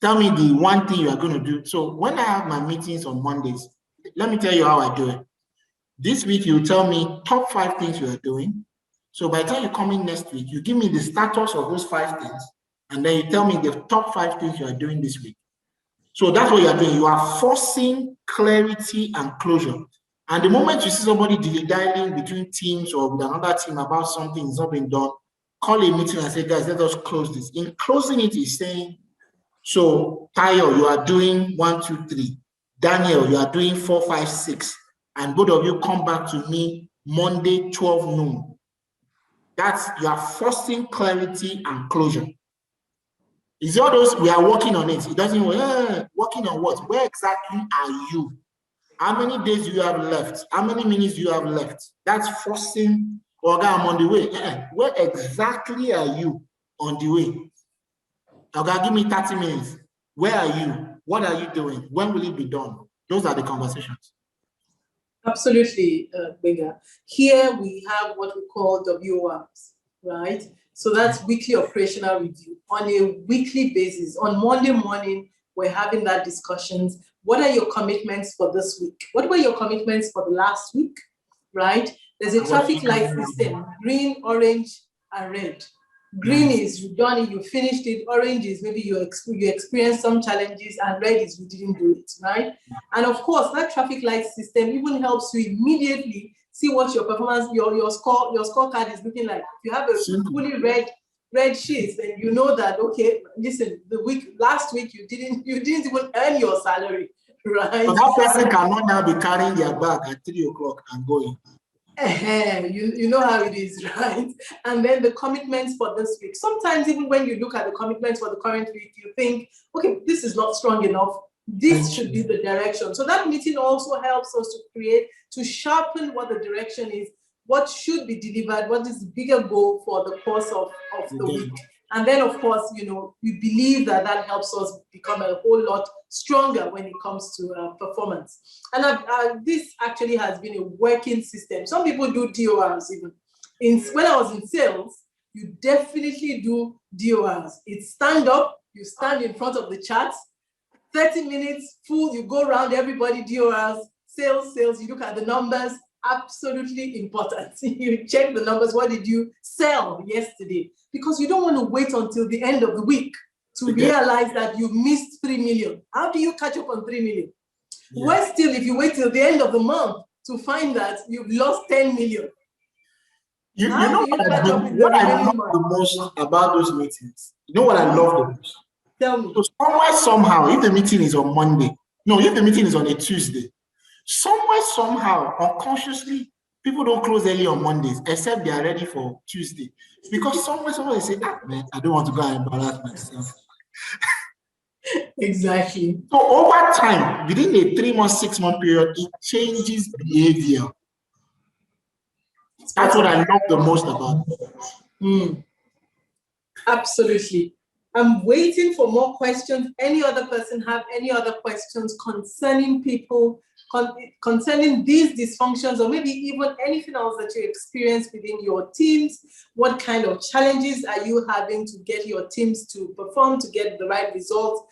Tell me the 1 thing you are going to do. So when I have my meetings on Mondays, let me tell you how I do it. This week, you tell me top 5 things you are doing. So by the time you come in next week, you give me the status of those 5 things, and then you tell me the top 5 things you are doing this week. So that's what you are doing. You are forcing clarity and closure. And the moment you see somebody dilly-dallying between teams or with another team about something that's not being done, call a meeting and say, guys, let us close this. In closing it, is saying, so Tayo, you are doing 1, 2, 3. Daniel, you are doing 4, 5, 6. And both of you come back to me Monday, 12 noon. You are forcing clarity and closure. Is all those we are working on it? It doesn't working on what? Where exactly are you? How many days do you have left? How many minutes do you have left? That's forcing, okay, I'm on the way. Where exactly are you on the way? Okay, give me 30 minutes. Where are you? What are you doing? When will it be done? Those are the conversations. Absolutely, Benga. Here we have what we call WORs, right? So that's weekly operational review on a weekly basis. On Monday morning, we're having that discussions. What are your commitments for this week? What were your commitments for the last week, right? There's a traffic light system, green, orange, and red. Green is you done it, you finished it. Orange is maybe you experienced some challenges, and red is you didn't do it, right? And of course, that traffic light system even helps you immediately see what your performance, your scorecard is looking like. If you have a fully red sheet, then you know that, okay, listen, last week you didn't even earn your salary, right? So that person cannot now be carrying their bag at 3 o'clock and going. You know how it is, right? And then the commitments for this week. Sometimes even when you look at the commitments for the current week, you think, okay, this is not strong enough. This should be the direction. So that meeting also helps us to sharpen what the direction is, what should be delivered, what is the bigger goal for the course of the week. And then, of course, we believe that helps us become a whole lot stronger when it comes to performance. And this actually has been a working system. Some people do DORs even. When I was in sales, you definitely do DORs. It's stand up, you stand in front of the charts, 30 minutes, full, you go around everybody, DORs, sales, you look at the numbers, absolutely important. You check the numbers, what did you sell yesterday? Because you don't want to wait until the end of the week to realize that you missed 3 million. How do you catch up on 3 million? Yeah. Worse still, if you wait till the end of the month to find that you've lost 10 million. You know what I love the most about those meetings? You know what I love the most? Tell me. So somewhere, somehow, if the meeting is on Monday, if the meeting is on a Tuesday, somewhere, somehow, unconsciously, people don't close early on Mondays, except they are ready for Tuesday. Because somewhere, they say, man, I don't want to go and embarrass myself. Exactly. So over time, within a 3-month, 6-month period, it changes behavior. That's what I love the most about it. Absolutely. I'm waiting for more questions. Any other person have any other questions concerning people, concerning these dysfunctions, or maybe even anything else that you experience within your teams? What kind of challenges are you having to get your teams to perform, to get the right results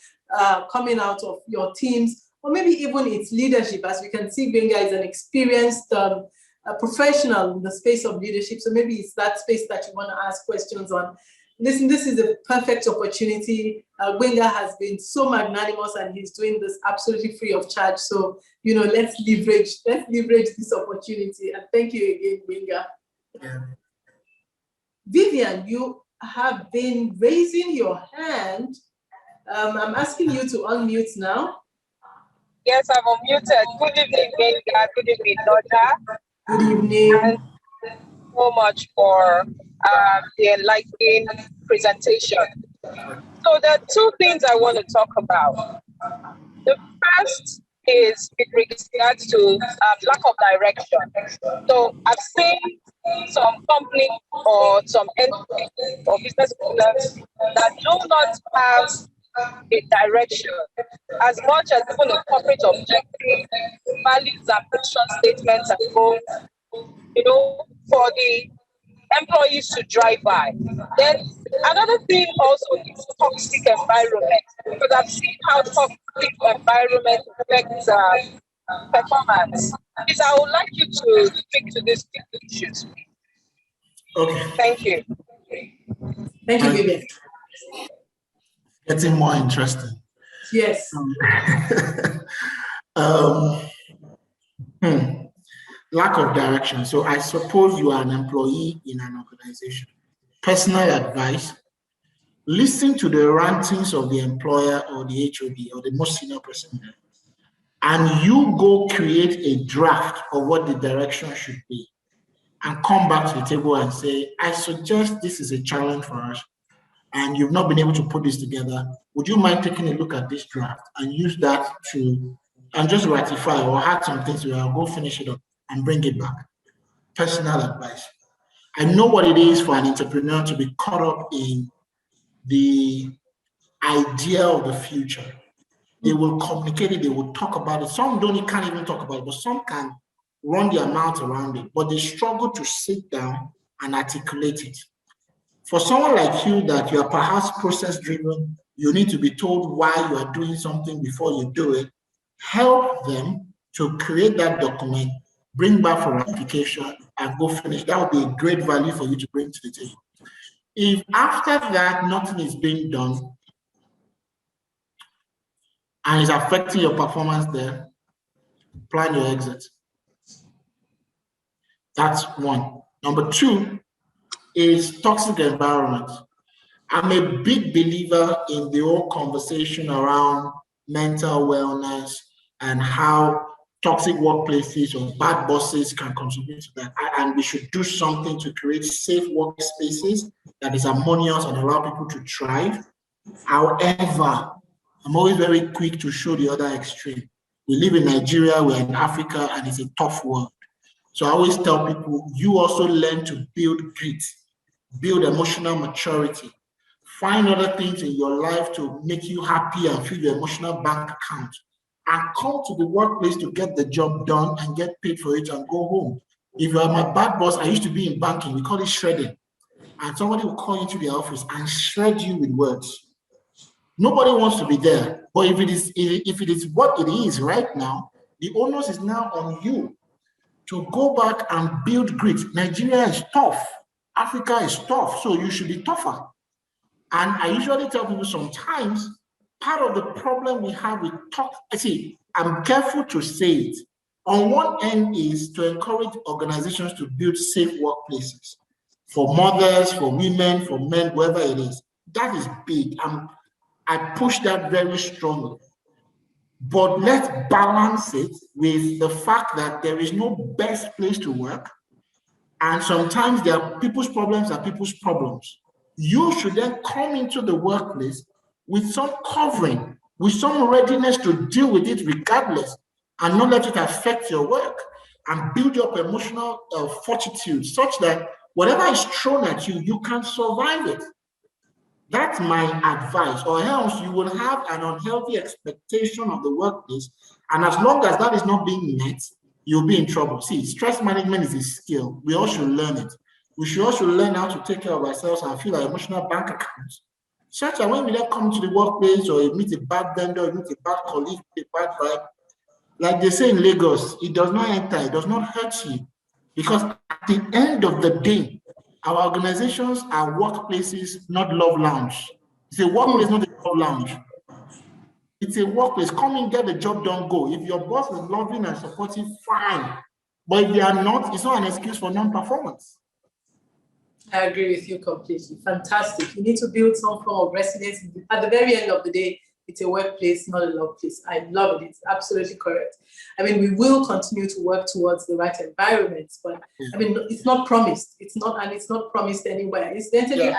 coming out of your teams? Or maybe even its leadership. As we can see, Benga is an experienced professional in the space of leadership. So maybe it's that space that you want to ask questions on. listen, this is a perfect opportunity. Gbenga has been so magnanimous and he's doing this absolutely free of charge. So, let's leverage this opportunity. And thank you again, Gbenga. Yeah. Vivian, you have been raising your hand. I'm asking you to unmute now. Yes, I'm unmuted. Good evening, Gbenga. Good evening, Dodja. Good evening. And so much for the enlightening presentation. So there are two things I want to talk about. The first is with regards to lack of direction. So I've seen some companies or some entities or business owners that do not have a direction as much as even a corporate objective, values and mission statements and goals, for the employees to drive by. Then another thing also is toxic environment, because I've seen how toxic environment affects performance. Please, I would like you to speak to these two issues. Okay. Thank you. Thank you, Vivian. Getting more interesting. Yes. Lack of direction. So I suppose you are an employee in an organization. Personal advice: listen to the rantings of the employer or the HOD or the most senior person there, and you go create a draft of what the direction should be, and come back to the table and say, I suggest this is a challenge for us, and you've not been able to put this together. Would you mind taking a look at this draft and use that and just ratify or add some things to it? I'll go finish it up and bring it back. Personal advice. I know what it is for an entrepreneur to be caught up in the idea of the future. They will communicate it, they will talk about it. Some can't even talk about it, but some can run their mouth around it, but they struggle to sit down and articulate it. For someone like you that you are perhaps process driven, you need to be told why you are doing something before you do it. Help them to create that document, bring back for ratification, and go finish. That would be a great value for you to bring to the table. If after that nothing is being done and it's affecting your performance there, plan your exit. That's one. Number two is toxic environment. I'm a big believer in the whole conversation around mental wellness and how toxic workplaces or bad bosses can contribute to that. And we should do something to create safe workspaces that is harmonious and allow people to thrive. However, I'm always very quick to show the other extreme. We live in Nigeria, we're in Africa, and it's a tough world. So I always tell people, you also learn to build grit, build emotional maturity, find other things in your life to make you happy and fill your emotional bank account, and come to the workplace to get the job done and get paid for it and go home. If you are my bad boss, I used to be in banking, we call it shredding. And somebody will call you to the office and shred you with words. Nobody wants to be there. But if it is what it is right now, the onus is now on you to go back and build grit. Nigeria is tough. Africa is tough. So you should be tougher. And I usually tell people sometimes part of the problem we have with I'm careful to say it. On one end is to encourage organizations to build safe workplaces for mothers, for women, for men, whoever it is. That is big. I push that very strongly. But let's balance it with the fact that there is no best place to work. And sometimes there are people's problems are people's problems. You should then come into the workplace with some covering, with some readiness to deal with it regardless, and not let it affect your work, and build up emotional fortitude such that whatever is thrown at you, you can survive it. That's my advice, or else you will have an unhealthy expectation of the workplace, and as long as that is not being met, you'll be in trouble. See, stress management is a skill. We all should learn it. We should also learn how to take care of ourselves and fill our emotional bank accounts, such that when we then come to the workplace or you meet a bad vendor, you meet a bad colleague, a bad vibe, like they say in Lagos, it does not enter, it does not hurt you. Because at the end of the day, Our organizations are workplaces, not love lounge. It's a workplace, not a love lounge. It's a workplace. Come in, get the job done, go. If your boss is loving and supportive, fine. But if they are not, it's not an excuse for non-performance. I agree with you completely. Fantastic. You need to build some form of resilience. At the very end of the day, it's a workplace, not a love place. I love it. It's absolutely correct. I mean, we will continue to work towards the right environments, but I mean, it's not promised. It's not promised anywhere. Incidentally,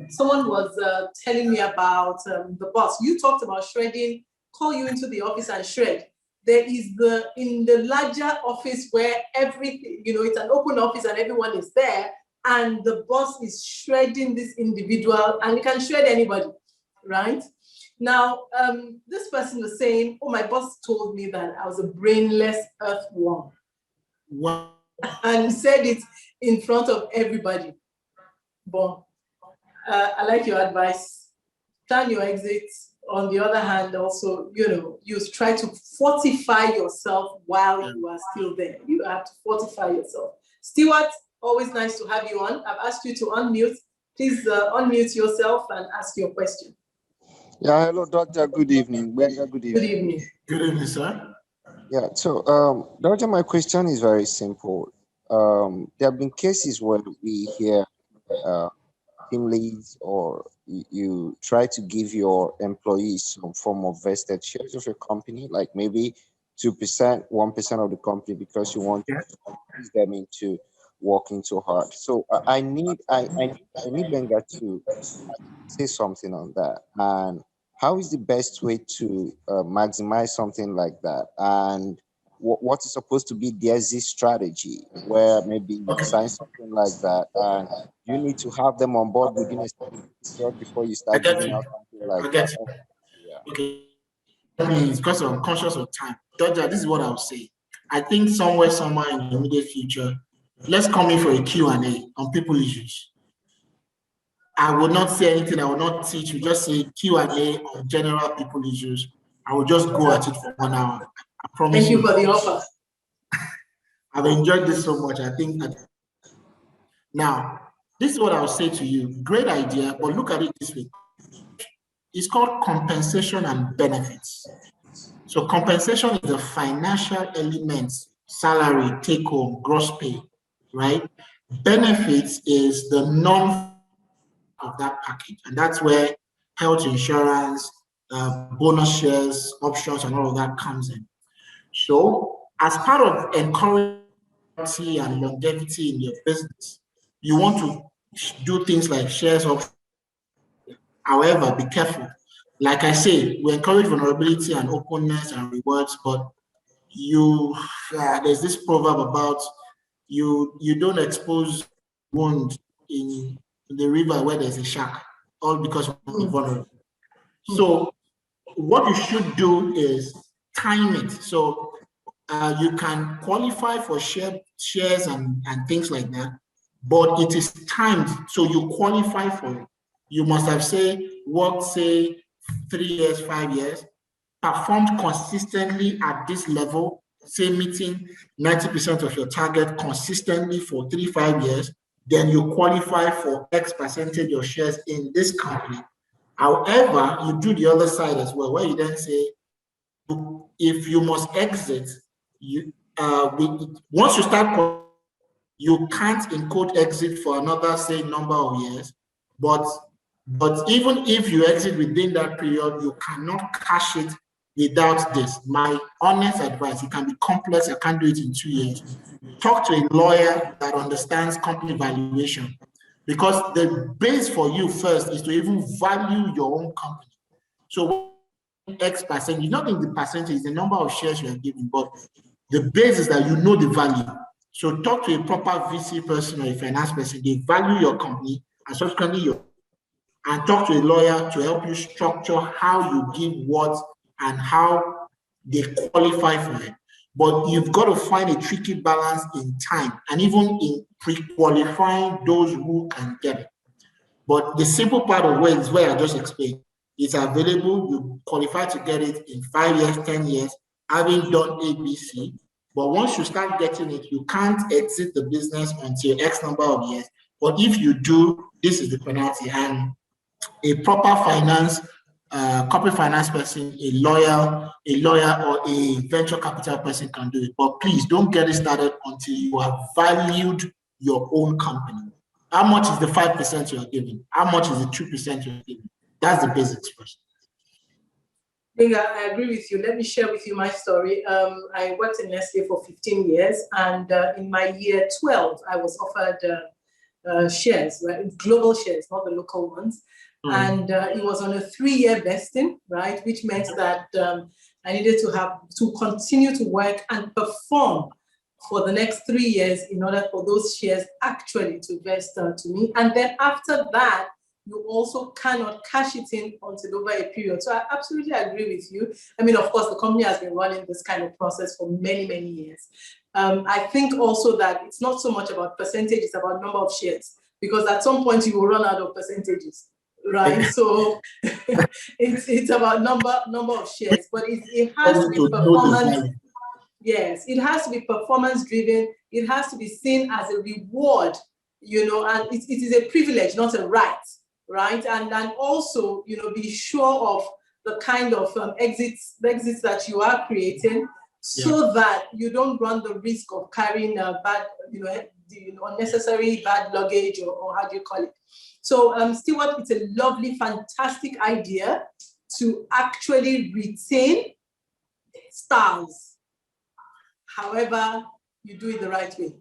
someone was telling me about the boss. You talked about shredding, call you into the office and shred. There is in the larger office where everything, it's an open office and everyone is there, and the boss is shredding this individual, and you can shred anybody, right? Now, this person was saying, oh, my boss told me that I was a brainless earthworm. Wow. And said it in front of everybody. But I like your advice. Plan your exits. On the other hand, also, you try to fortify yourself while you are still there. You have to fortify yourself. Stewart, always nice to have you on. I've asked you to unmute. Please unmute yourself and ask your question. Yeah, hello, Doctor. Good evening. Good evening. Good evening. Good evening, sir. Yeah, so, Doctor, my question is very simple. There have been cases where we hear team leads or you try to give your employees some form of vested shares of your company, like maybe 2%, 1% of the company, because you want to ease them into working too hard. So I need Benga to say something on that. And how is the best way to maximize something like that? And what is supposed to be the exit strategy, where maybe you sign something like that and you need to have them on board within a period before you start giving out something like that? Okay. It's because I'm conscious of time. Dodger, this is what I'll say. I think somewhere in the immediate future, let's come in for a Q&A on people issues. I will not say anything. I will not teach. We just say Q&A on general people issues. I will just go at it for 1 hour. I promise. Thank you for the offer. I've enjoyed this so much. I think now, this is what I'll say to you. Great idea, but look at it this way. It's called compensation and benefits. So compensation is the financial elements, salary, take home, gross pay, right? Benefits is the non of that package. And that's where health insurance, bonus shares, options, and all of that comes in. So as part of encouraging and longevity in your business, you want to do things like shares options. However, be careful. Like I say, we encourage vulnerability and openness and rewards, but there's this proverb about you don't expose wound in the river where there's a shark, all because of being vulnerable. So what you should do is time it. So you can qualify for shares and things like that, but it is timed. So you qualify for it. You must have worked 3 years, 5 years, performed consistently at this level, meeting 90% of your target consistently for 3-5 years, then you qualify for X percentage of shares in this company. However, you do the other side as well, where you then say, if you must exit, once you start, you can't encode exit for another number of years, but even if you exit within that period, you cannot cash it without this. My honest advice, it can be complex, I can't do it in 2 years. Talk to a lawyer that understands company valuation, because the base for you first is to even value your own company. So X percent, you don't think the percentage is the number of shares you are giving, but the base is that you know the value. So talk to a proper VC person or a finance person, they value your company, and subsequently and talk to a lawyer to help you structure how you give what and how they qualify for it. But you've got to find a tricky balance in time and even in pre-qualifying those who can get it. But the simple part of it is where I just explained. It's available, you qualify to get it in 5 years, 10 years, having done ABC. But once you start getting it, you can't exit the business until X number of years. But if you do, this is the penalty. And a proper finance, corporate finance person, a lawyer, or a venture capital person can do it. But please don't get it started until you have valued your own company. How much is the 5% you're giving? How much is the 2% you're giving? That's the basics first. I agree with you. Let me share with you my story. I worked in Nestle for 15 years, and in my year 12, I was offered shares, right? Global shares, not the local ones. And it was on a 3-year vesting, right? Which meant that I needed to continue to work and perform for the next 3 years in order for those shares actually to vest to me. And then after that, you also cannot cash it in until over a period. So I absolutely agree with you. I mean, of course, the company has been running this kind of process for many, many years. I think also that it's not so much about percentage, it's about number of shares, because at some point you will run out of percentages, right? So it's about number of shares, but it has to be performance. Yes, it has to be performance driven. It has to be seen as a reward, and it is a privilege, not a right? And also, be sure of the kind of exits that you are creating, so that you don't run the risk of carrying bad, unnecessary bad luggage, or how do you call it? So, Stewart, it's a lovely, fantastic idea to actually retain stars. However, you do it the right way.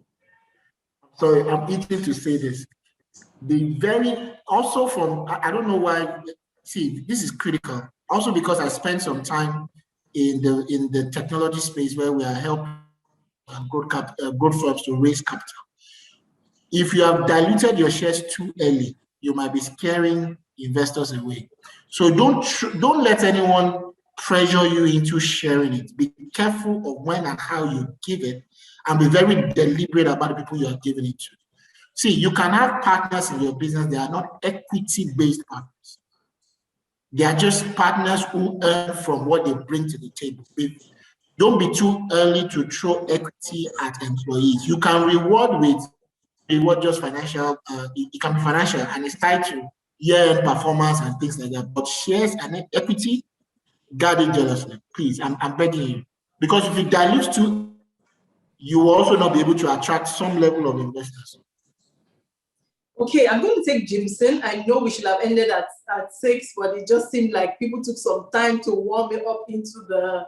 Sorry, I'm itching to say this. I don't know why. See, this is critical. Also, because I spent some time in the technology space where we are helping growth firms to raise capital. If you have diluted your shares too early, you might be scaring investors away. So don't let anyone pressure you into sharing it. Be careful of when and how you give it, and be very deliberate about the people you are giving it to. See, you can have partners in your business. They are not equity-based partners. They are just partners who earn from what they bring to the table. Don't be too early to throw equity at employees. You can reward just financial. It can be financial, and it's tied to year-end performance and things like that. But shares and equity, guard it jealously, please. I'm begging you, because if you dilute too, you will also not be able to attract some level of investors. Okay, I'm going to take Jimson. I know we should have ended at 6, but it just seemed like people took some time to warm me up into the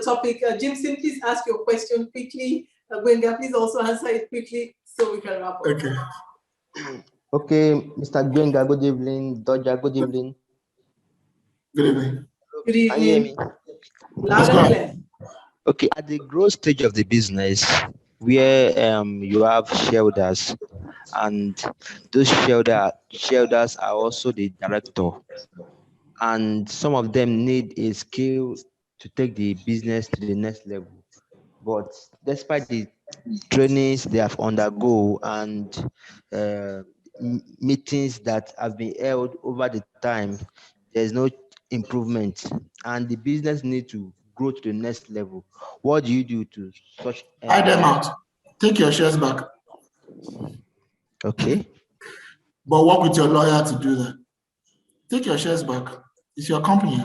topic. Jimson, please ask your question quickly. Gwenga, please also answer it quickly so we can wrap up. Okay. Okay, Mr. Gwenga, good evening. Dodger, good evening. Good evening. Good evening. Can you hear me? Loud and clear. Okay, at the growth stage of the business, where you have shareholders, and those shareholders are also the director, and some of them need a skill to take the business to the next level. But despite the trainings they have undergo and meetings that have been held over the time, there's no improvement, and the business needs to grow to the next level. What do you do to such? Buy them out. Take your shares back. Okay. But work with your lawyer to do that. Take your shares back. It's your company.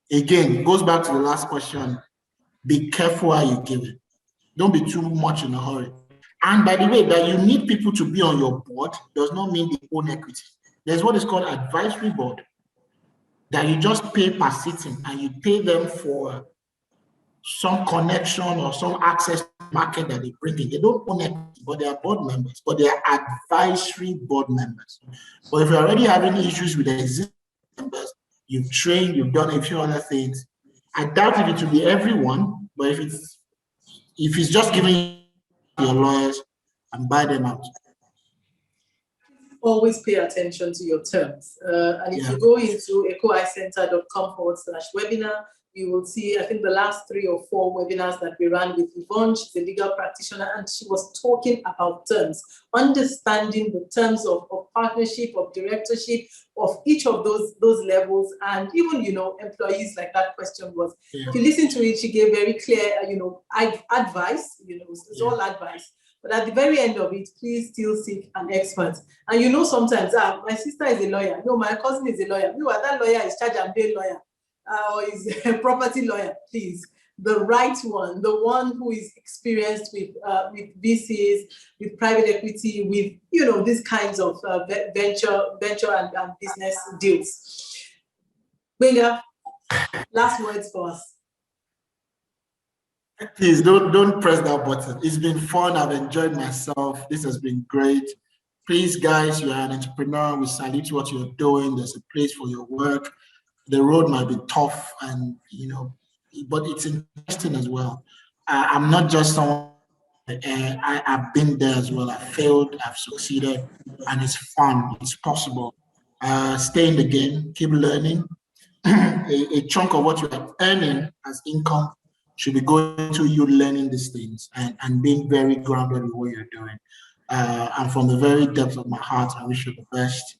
Again, goes back to the last question. Be careful how you give it. Don't be too much in a hurry. And by the way, that you need people to be on your board does not mean they own equity. There's what is called advisory board, that you just pay per sitting, and you pay them for some connection or some access to the market that they bring in. They don't own equity, but they are board members, but they are advisory board members. But if you're already having issues with the existing members, you've trained, you've done a few other things, I doubt if it will be everyone, but if it's just giving your lawyers and buy them out. Always pay attention to your terms. And if you go into ecoicenter.com/webinar, you will see, I think, the last 3 or 4 webinars that we ran with Yvonne. She's a legal practitioner, and she was talking about terms, understanding the terms of partnership, of directorship, of each of those levels, and even, employees, like that question was. If you listen to it, she gave very clear, advice, it's all advice. But at the very end of it, please still seek an expert. And you know, sometimes, my sister is a lawyer. No, my cousin is a lawyer. No, that lawyer is charge and bail lawyer, or is a property lawyer. Please, the right one, the one who is experienced with VCs, with private equity, with, you know, these kinds of venture and business deals. Gbenga, last words for us. Please don't press that button. It's been fun. I've enjoyed myself. This has been great. Please, guys, you are an entrepreneur. We salute what you're doing. There's a place for your work. The road might be tough, and you know, but it's interesting as well. I'm not just someone. I've been there as well. I failed. I've succeeded, and it's fun. It's possible. Stay in the game. Keep learning. A chunk of what you are earning as income should be going to you learning these things and being very grounded in what you're doing. And from the very depth of my heart, I wish you the best.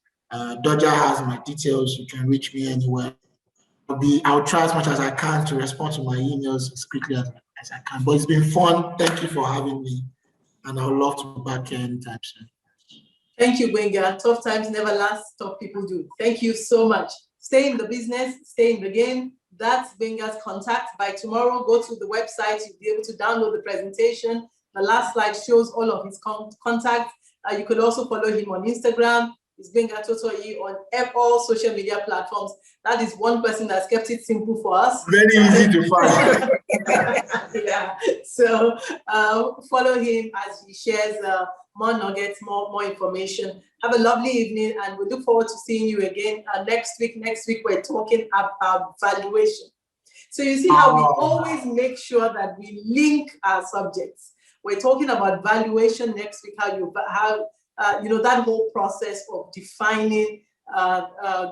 Dodger has my details. You can reach me anywhere. I'll try as much as I can to respond to my emails as quickly as I can. But it's been fun. Thank you for having me. And I would love to be back here anytime soon. Thank you, Gbenga. Tough times never last. Tough people do. Thank you so much. Stay in the business. Stay in the game. That's Gbenga's contact. By tomorrow, go to the website. You'll be able to download the presentation. The last slide shows all of his contacts. You could also follow him on Instagram. It's Gbenga Totoyi on all social media platforms. That is one person that's kept it simple for us. Very easy to find. Yeah. So follow him as he shares more nuggets, more information. Have a lovely evening, and we look forward to seeing you again next week. Next week, we're talking about valuation. So you see how we always make sure that we link our subjects. We're talking about valuation next week, how you know, that whole process of defining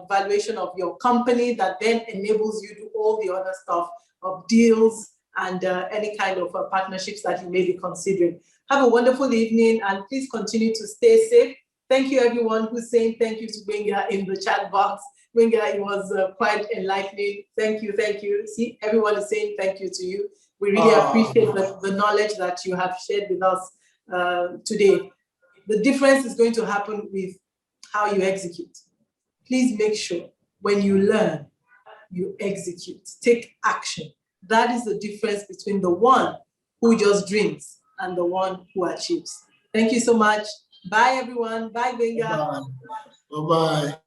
valuation of your company that then enables you to do all the other stuff of deals and any kind of partnerships that you may be considering. Have a wonderful evening, and please continue to stay safe. Thank you, everyone who's saying thank you to Gbenga in the chat box. Gbenga, it was quite enlightening. Thank you, thank you. See, everyone is saying thank you to you. We really appreciate the knowledge that you have shared with us today. The difference is going to happen with how you execute. Please make sure when you learn, you execute, take action. That is the difference between the one who just dreams and the one who achieves. Thank you so much. Bye, everyone. Bye, Gbenga. Bye-bye.